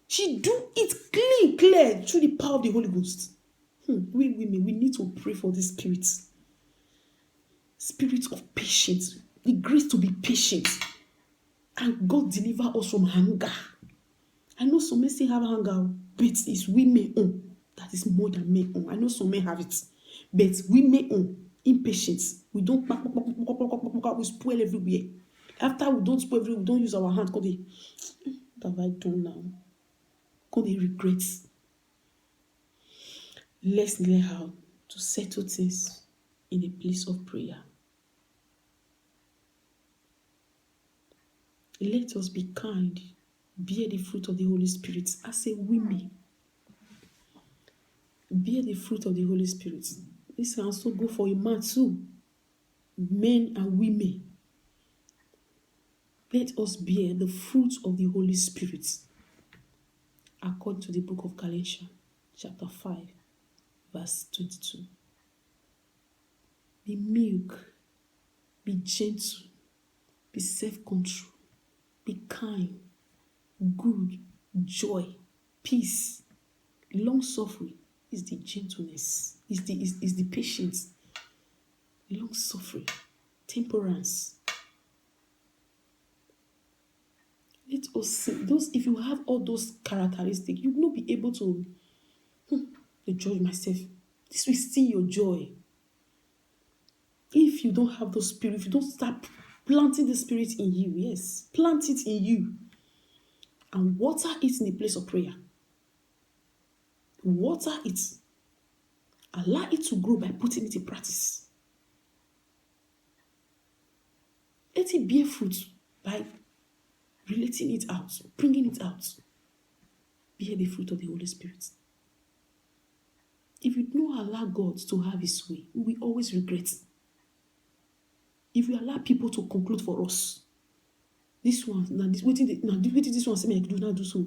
She do it clear through the power of the Holy Ghost. We women, we need to pray for this spirit. Spirit of patience. The grace to be patient. And God deliver us from hunger. I know some men still have hunger, but it's women own. That is more than men own. I know some men have it. But women own. Impatience. We don't we spoil everywhere. After we don't spoil everywhere, we don't use our hands. What have I done now? Because they regret. Let's learn how to settle things in a place of prayer. Let us be kind, bear the fruit of the Holy Spirit. As a women, bear the fruit of the Holy Spirit. This can also go for a man too. Men and women. Let us bear the fruit of the Holy Spirit. According to the book of Galatians, chapter 5, verse 22. Be meek, be gentle, be self-control, be kind, good, joy, peace, long-suffering is the gentleness, is the patience, long-suffering, temperance. Let us see those. If you have all those characteristics, you will not be able to judge myself. This will steal your joy. If you don't have the spirit, if you don't start planting the spirit in you, yes, plant it in you and water it in the place of prayer. Water it. Allow it to grow by putting it in practice. Let it bear fruit by relating it out, bringing it out. Bear the fruit of the Holy Spirit. If you don't allow God to have his way, we will always regret. If we allow people to conclude for us, this one, this one say, do not do so.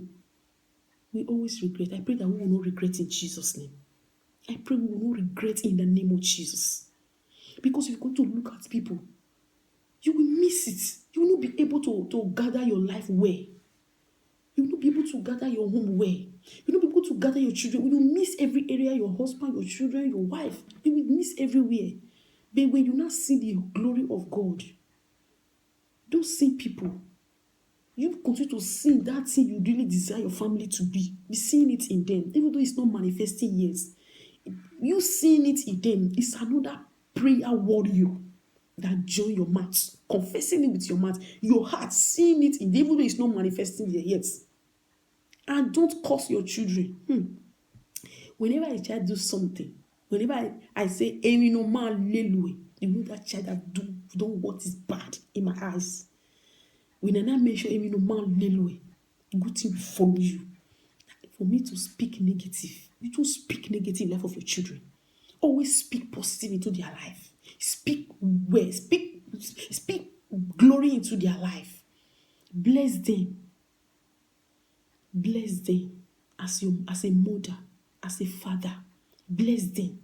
We always regret. I pray that we will not regret in Jesus' name. I pray we will not regret in the name of Jesus. Because if you're going to look at people, you will miss it. You will not be able to gather your life well. You will not be able to gather your home well. You will not be able to gather your children. You will miss every area, your husband, your children, your wife. You will miss everywhere. But when you not see the glory of God, don't see people. You continue to see that thing you really desire your family to be. Be seeing it in them, even though it's not manifesting yet. You seeing it in them is another prayer warrior that join your mouth, confessing it with your mouth, your heart seeing it in them, even though it's not manifesting yet. And don't curse your children. Whenever a child do something, whenever I say, Amy no man lelue, you know that child that do what is bad in my eyes. When I now mention Amy no man lelue, good thing will follow you. For me to speak negative, you don't speak negative life of your children. Always speak positive into their life. Speak well. Speak glory into their life. Bless them. Bless them as a mother, as a father. Bless them.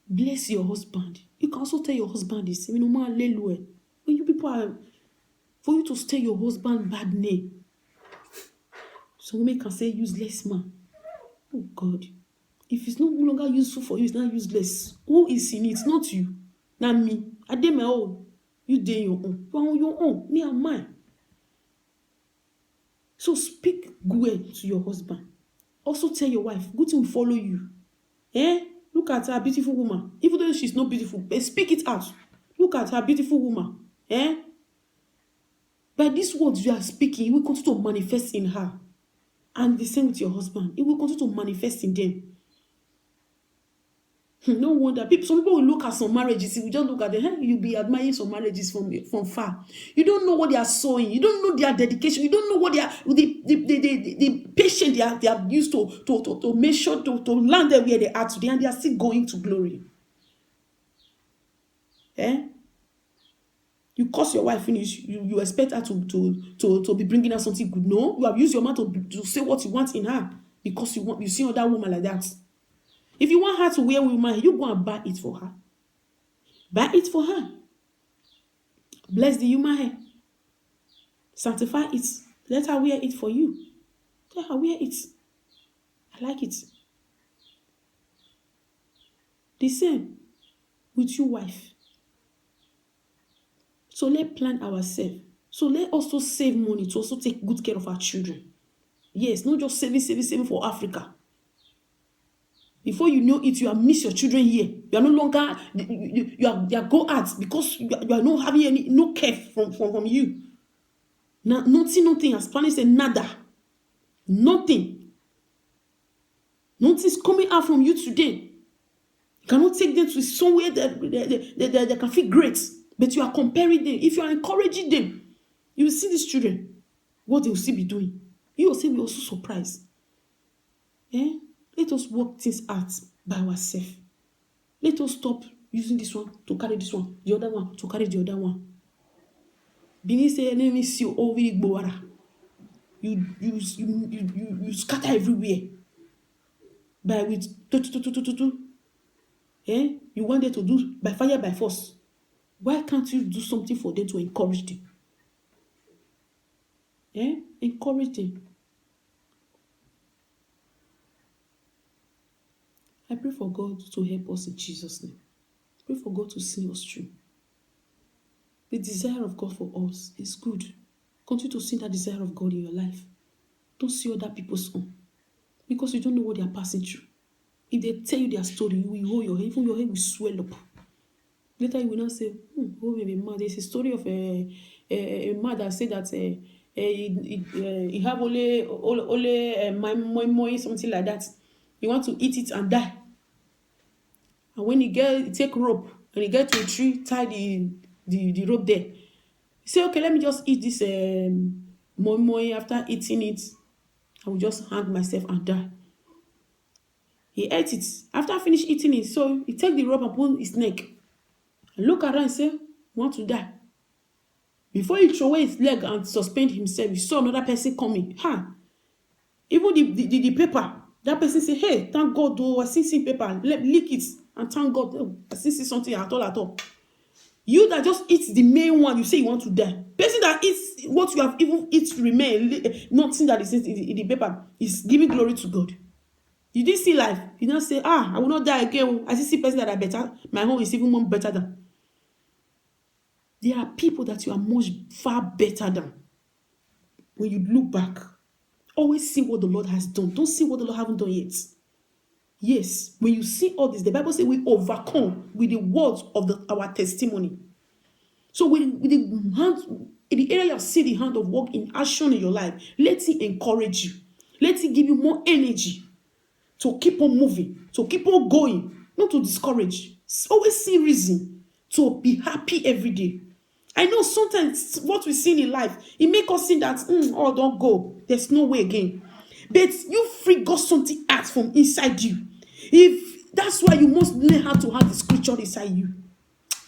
Bless your husband. You can also tell your husband this. When you people are, for you to tell your husband bad name. So women can say useless man. Oh God. If it's no longer useful for you, it's not useless. Who is in it? Not you. Not me. I did my own. You did your own. You are on your own. Me and mine. So speak good to your husband. Also tell your wife, good thing will follow you. Look at her beautiful woman. Even though she's not beautiful, but speak it out. Look at her beautiful woman. By these words you are speaking, it will continue to manifest in her. And the same with your husband. It will continue to manifest in them. No wonder some people will look at some marriages. We just look at them. You'll be admiring some marriages from far. You don't know what they are sowing. You don't know their dedication. You don't know what they are the patience they have used to make sure to land there where they are today, and they are still going to glory. You curse your wife finish. You expect her to be bringing her something good. No, you have used your mouth to say what you want in her because you see another woman like that. If you want her to wear woman, you go and buy it for her. Buy it for her. Bless the human hair. Sanctify it. Let her wear it for you. Let her wear it. I like it. The same with your wife. So let's plan ourselves. So let's also save money to also take good care of our children. Yes, not just saving for Africa. Before you know it, you have missed your children here. You are no longer, you are go out because you are not having no care from you. Now, nothing, as Spanish said, nada. Nothing. Nothing is coming out from you today. You cannot take them to somewhere that they can feel great. But you are comparing them. If you are encouraging them, you will see these children, what they will still be doing. You will be also surprised. Let us work things out by ourselves. Let us stop using this one to carry this one, the other one to carry the other one. Bini say, let me see over you scatter everywhere. By with you want them to do by fire by force. Why can't you do something for them to encourage them? Encourage them. I pray for God to help us in Jesus' name. Pray for God to see us through. The desire of God for us is good. Continue to see that desire of God in your life. Don't see other people's own. Because you don't know what they are passing through. If they tell you their story, you will hold your head. Even your head will swell up. Later you will not say, oh, maybe mad. There's a story of a man that said that he have only my something like that. He want to eat it and die. And when he take rope and he get to a tree, tie the rope there. He say, okay, let me just eat this moi. After eating it, I will just hang myself and die. He ate it. After I finish eating it, so he take the rope and put his neck. And look around and say, want to die. Before he throw away his leg and suspend himself, he saw another person coming. Even the paper, that person say, hey, thank God, though, I see paper, lick it. And thank God, I see something at all. You that just eat the main one, you say you want to die. Person that eats what you have even eaten remain, nothing that is in the paper, is giving glory to God. You didn't see life. You don't say, I will not die again. I see person that are better. My home is even more better than. There are people that you are much far better than. when you look back, always see what the Lord has done. Don't see what the Lord haven't done yet. Yes, when you see all this, the Bible says we overcome with the words of our testimony. So with the hand, in the area you see the hand of work in action in your life, let it encourage you. Let it give you more energy to keep on moving, to keep on going, not to discourage. Always see reason to be happy every day. I know sometimes what we see in life, it makes us think that, oh, don't go. There's no way again. But you free got something out from inside you. If that's why you must learn how to have the scripture inside you.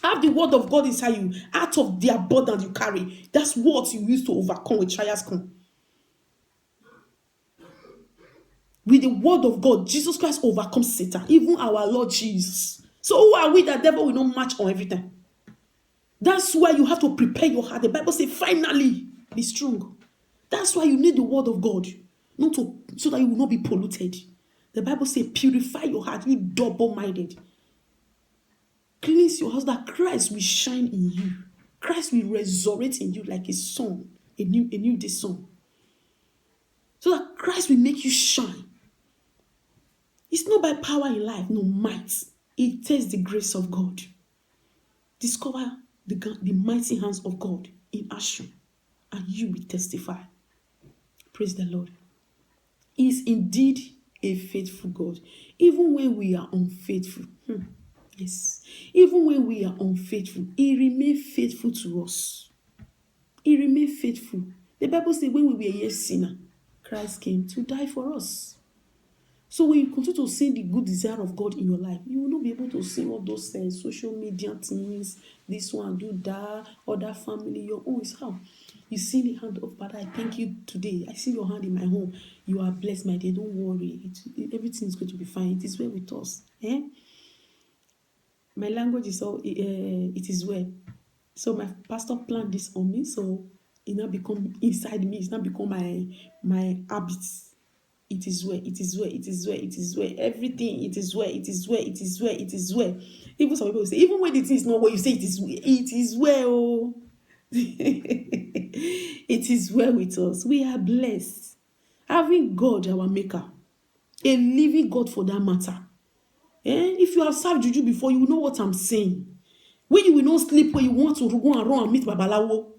Have the word of God inside you. Out of the abundance you carry. That's what you use to overcome when trials come. With the word of God, Jesus Christ overcomes Satan. Even our Lord Jesus. So who are we that devil will not match on everything? That's why you have to prepare your heart. The Bible says, finally, be strong. That's why you need the word of God. So that you will not be polluted. The Bible says, purify your heart, you double-minded. Cleanse your house that Christ will shine in you. Christ will resurrect in you like a sun, a new day sun. So that Christ will make you shine. It's not by power in life, no might. It takes the grace of God. Discover the mighty hands of God in action, and you will testify. Praise the Lord. He is indeed a faithful God, even when we are unfaithful. Yes, even when we are unfaithful, He remains faithful to us. He remains faithful. The Bible says, when we were yet sinner, Christ came to die for us. So when you continue to see the good desire of God in your life, you will not be able to see all those social media things, this one, do that, other family, your own is how. You see the hand of Father, I thank you today. I see your hand in my home. You are blessed, my dear. Don't worry. Everything is going to be fine. It is well with us. My language is all, it is well. So my pastor planned this on me, so it now become inside me. It's now become my habits. It is well, it is well, it is well, it is well. Everything, it is well, it is well, it is well, it is well. Even some people say, even when the thing is not well, you say it is well. It is well with us. We are blessed. Having God, our maker, a living God for that matter. If you have served Juju before, you will know what I'm saying. When you will not sleep, when you want to go and run and meet Babalawo.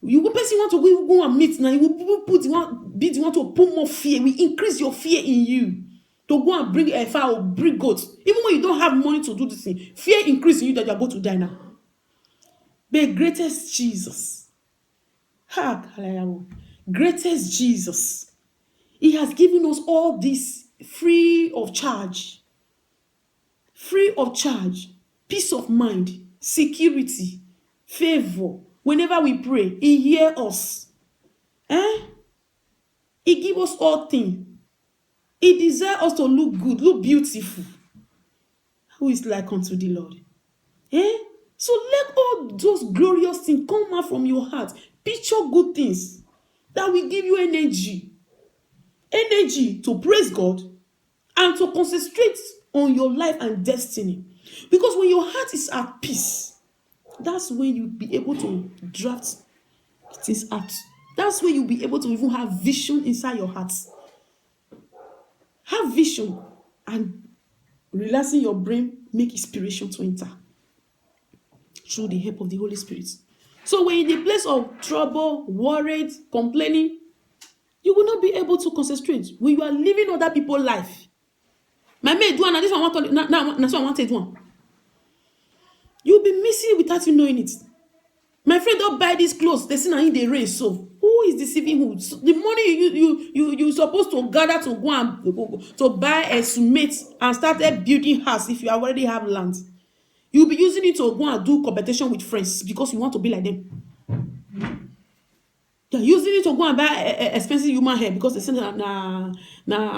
You will person want to go and meet now. You will put be the one to put more fear. We increase your fear in you to go and bring a fire or bring goats. Even when you don't have money to do this thing, fear increase in you that you are going to die now. The greatest Jesus, greatest Jesus, He has given us all this free of charge. Free of charge, peace of mind, security, favor. Whenever we pray, He hears us. He gives us all things. He desires us to look good, look beautiful. Who is like unto the Lord? So let all those glorious things come out from your heart. Picture good things that will give you energy. Energy to praise God and to concentrate on your life and destiny. Because when your heart is at peace, that's when you'll be able to draft things out. That's when you'll be able to even have vision inside your heart. Have vision and relaxing your brain, make inspiration to enter through the help of the Holy Spirit. So when in the place of trouble, worried, complaining, you will not be able to concentrate. When you are living other people's life. My mate do and this one want now that's what I wanted one. You'll be missing without you knowing it. My friend don't buy these clothes. They see now in the race. So who is deceiving who? So the money you supposed to gather to go and to buy a summit and start a building house if you already have land. You'll be using it to go and do competition with friends because you want to be like them. You're using it to go and buy expensive human hair because they say na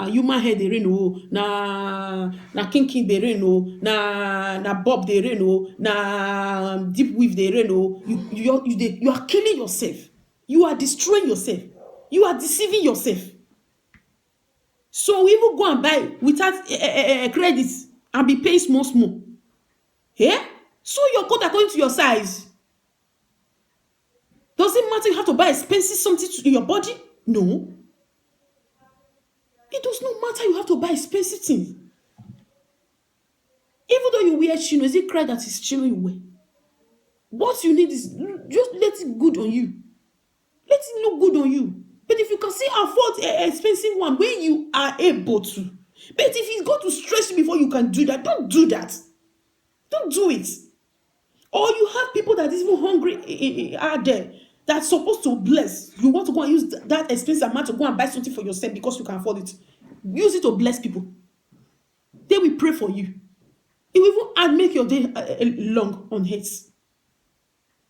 human hair they reno, na kinky they reno, na bob they reno, na deep weave they reno. You are killing yourself. You are destroying yourself. You are deceiving yourself. So we will go and buy without credit and be paying small. So your coat according to your size. Does it matter you have to buy expensive something in your body? No. It does not matter you have to buy expensive things. Even though you wear chino, is it cry that is chino you wear? What you need is just let it good on you. Let it look good on you. But if you can see afford an expensive one when you are able to, but if it's going to stress you before you can do that, don't do that. Don't do it. Or you have people that is even hungry out there that's supposed to bless. You want to go and use that expensive amount to go and buy something for yourself because you can afford it. Use it to bless people. They will pray for you. It will even and make your day long on hates.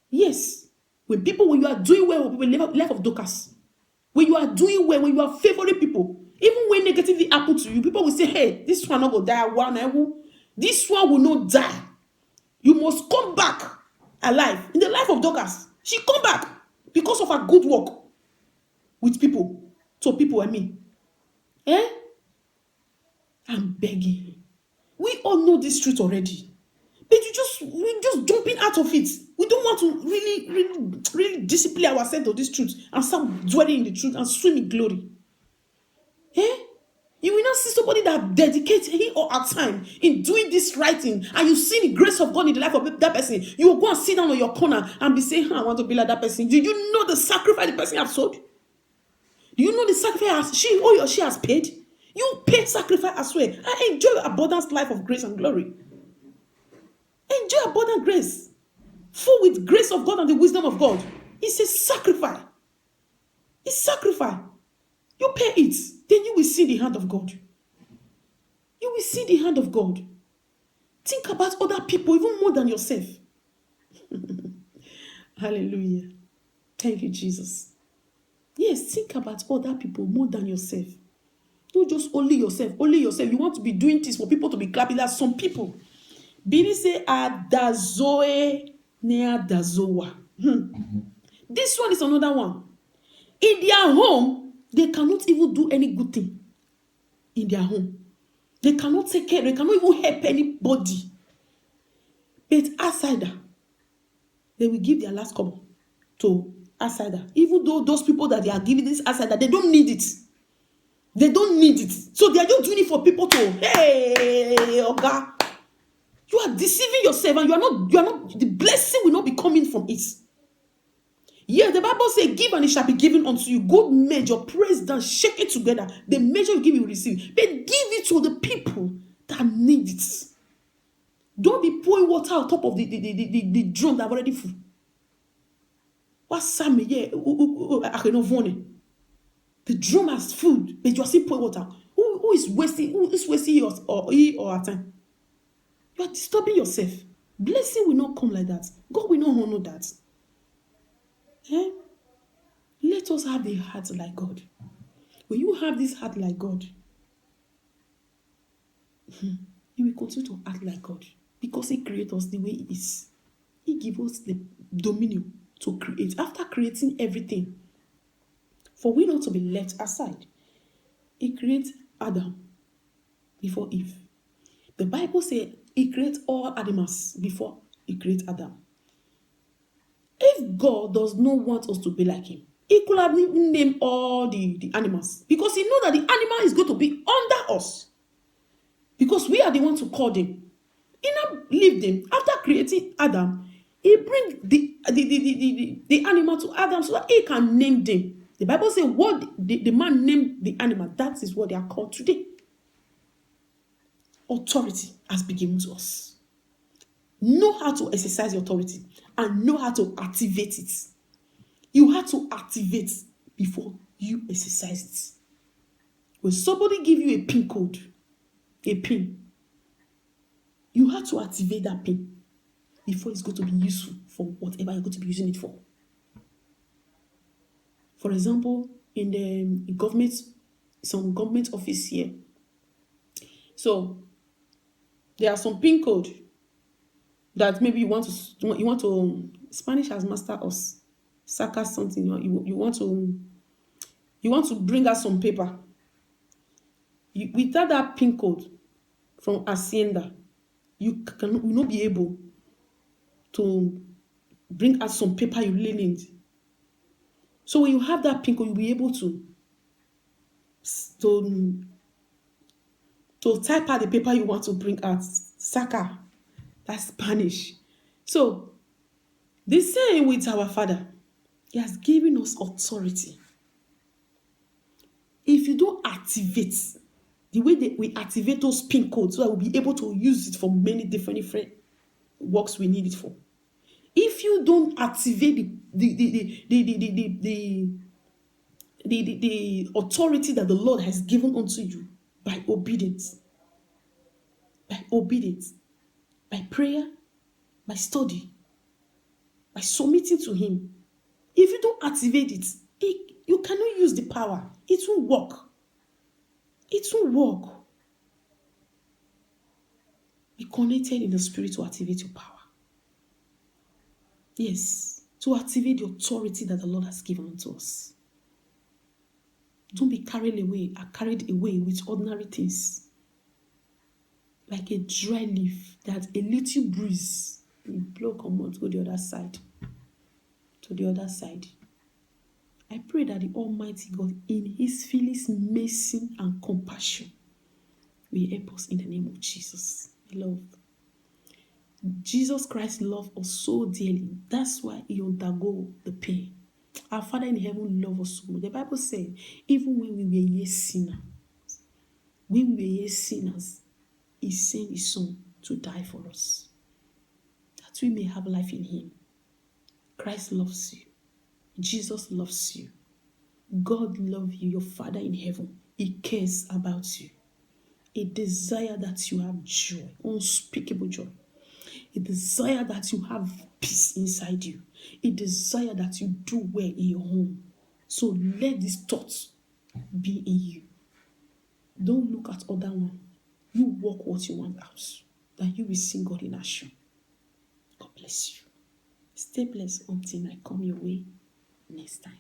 Yes. When you are doing well with people, life of Dorcas. When you are doing well, when you are favoring people, even when negativity happen to you, people will say, hey, this one not go die. This one will not die. You must come back alive. In the life of Dorcas, she come back because of her good work with people. So people, I mean. I'm begging. We all know this truth already. But we're just jumping out of it. We don't want to really discipline ourselves to this truth and start dwelling in the truth and swim in glory. You will not see somebody that dedicates him or her time in doing this right thing, and you see the grace of God in the life of that person. You will go and sit down on your corner and be saying, I want to be like that person. Do you know the sacrifice the person has sold? Do you know the sacrifice she has paid? You pay sacrifice as well. I enjoy abundant life of grace and glory. Enjoy abundant grace. Full with grace of God and the wisdom of God. It's a sacrifice. It's sacrifice. You pay it. Then you will see the hand of God. You will see the hand of God. Think about other people even more than yourself. Hallelujah. Thank you, Jesus. Yes, think about other people more than yourself. Not just only yourself. Only yourself. You want to be doing this for people to be clapping. That's some people. Bini say adazoe neadazoa. This one is another one. In their home, they cannot even do any good thing. In their home. They cannot take care. They cannot even help anybody. But outsider, they will give their last couple to outsider. Even though those people that they are giving this outsider, they don't need it. They don't need it. So they are just doing it for people to, hey, Oga. You are deceiving yourself and you are not, the blessing will not be coming from it. Yeah, the Bible says, give and it shall be given unto you. Good measure, praise down, shake it together. The measure you give, you will receive. But give it to the people that need it. Don't be pouring water on top of the drum that already full. What's Sam? Yeah, the drum has food, but you are still pouring water. Who is wasting yours or her time? You are disturbing yourself. Blessing will not come like that. God will not honor that. Let us have a heart like God. When you have this heart like God, you will continue to act like God because He created us the way He is. He gives us the dominion to create. After creating everything, for we not to be left aside, He creates Adam before Eve. The Bible says He creates all animals before He creates Adam. If God does not want us to be like Him, He could have named all the animals because He knows that the animal is going to be under us because we are the ones to call them. He now leave them. After creating Adam, He bring the animal to Adam so that He can name them. The Bible says what the man named the animal, that is what they are called today. Authority has been given to us. Know how to exercise your authority and know how to activate it. You have to activate before you exercise it. When somebody give you a PIN code, a PIN, you have to activate that PIN before it's going to be useful for whatever you're going to be using it for. For example, in the government, some government office here. So there are some PIN code that maybe you want to Spanish has mastered us. Saca something. You want to bring us some paper. Without that PIN code from Hacienda, you will not be able to bring us some paper you really need. So when you have that pin code, you'll be able to type out the paper you want to bring out. Saca. That's Spanish. So the same with our Father. He has given us authority. If you don't activate the way that we activate those pin codes, so that we'll be able to use it for many different works we need it for. If you don't activate the authority that the Lord has given unto you by obedience, by prayer, by study, by submitting to Him, if you don't activate it, you cannot use the power. It won't work. It won't work. Be connected in the spirit to activate your power. Yes, to activate the authority that the Lord has given unto us. Don't be carried away with ordinary things. Like a dry leaf that a little breeze will blow come to the other side. To the other side. I pray that the Almighty God, in His filius mercy and compassion, will help us in the name of Jesus. Beloved, Jesus Christ loved us so dearly. That's why He undergo the pain. Our Father in heaven loves us so much. The Bible says, even when we were yet sinners, He sent His Son to die for us, that we may have life in Him. Christ loves you. Jesus loves you. God loves you. Your Father in heaven, He cares about you. A desire that you have joy, unspeakable joy. A desire that you have peace inside you. A desire that you do well in your home. So let these thoughts be in you. Don't look at other one. You walk what you want out. That you will see God in action. God bless you. Stay blessed until I come your way next time.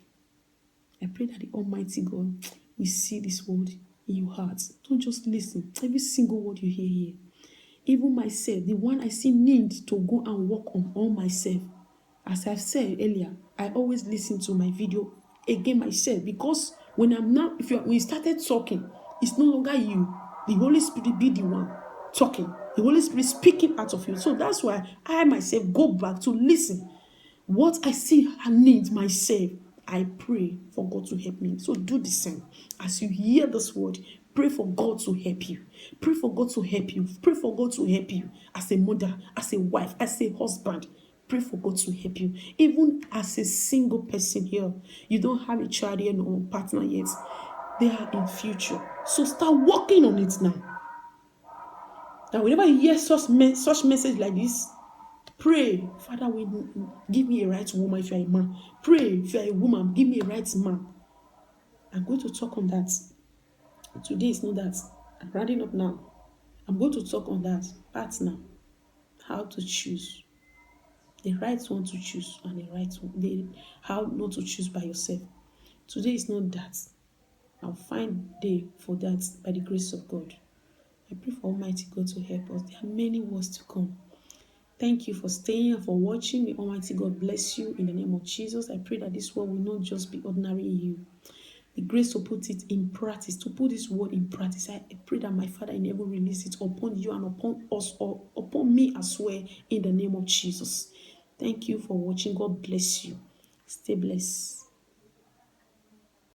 I pray that the Almighty God will see this word in your heart. Don't just listen. Every single word you hear here. Even myself, the one I still need to go and work on myself. As I've said earlier, I always listen to my video again myself, because when you started talking, it's no longer you. The Holy Spirit be the one talking. The Holy Spirit speaking out of you. So that's why I myself go back to listen. What I see I need myself, I pray for God to help me. So do the same. As you hear this word, pray for God to help you. Pray for God to help you. Pray for God to help you as a mother, as a wife, as a husband. Pray for God to help you. Even as a single person here, you don't have a child yet or a partner yet. They are in future. So start working on it now. Now, whenever you hear such message like this, pray, Father, give me a right woman if you are a man. Pray, if you are a woman, give me a right man. I'm going to talk on that. Today is not that. I'm rounding up now. I'm going to talk on that part now. How to choose. The right one to choose and the right one. How not to choose by yourself. Today is not that. I'll find day for that by the grace of God. I pray for Almighty God to help us. There are many words to come. Thank you for staying and for watching. May Almighty God bless you in the name of Jesus. I pray that this word will not just be ordinary in you. The grace to put it in practice, to put this word in practice. I pray that my Father in heaven release it upon you and upon us, or upon me as well, in the name of Jesus. Thank you for watching. God bless you. Stay blessed.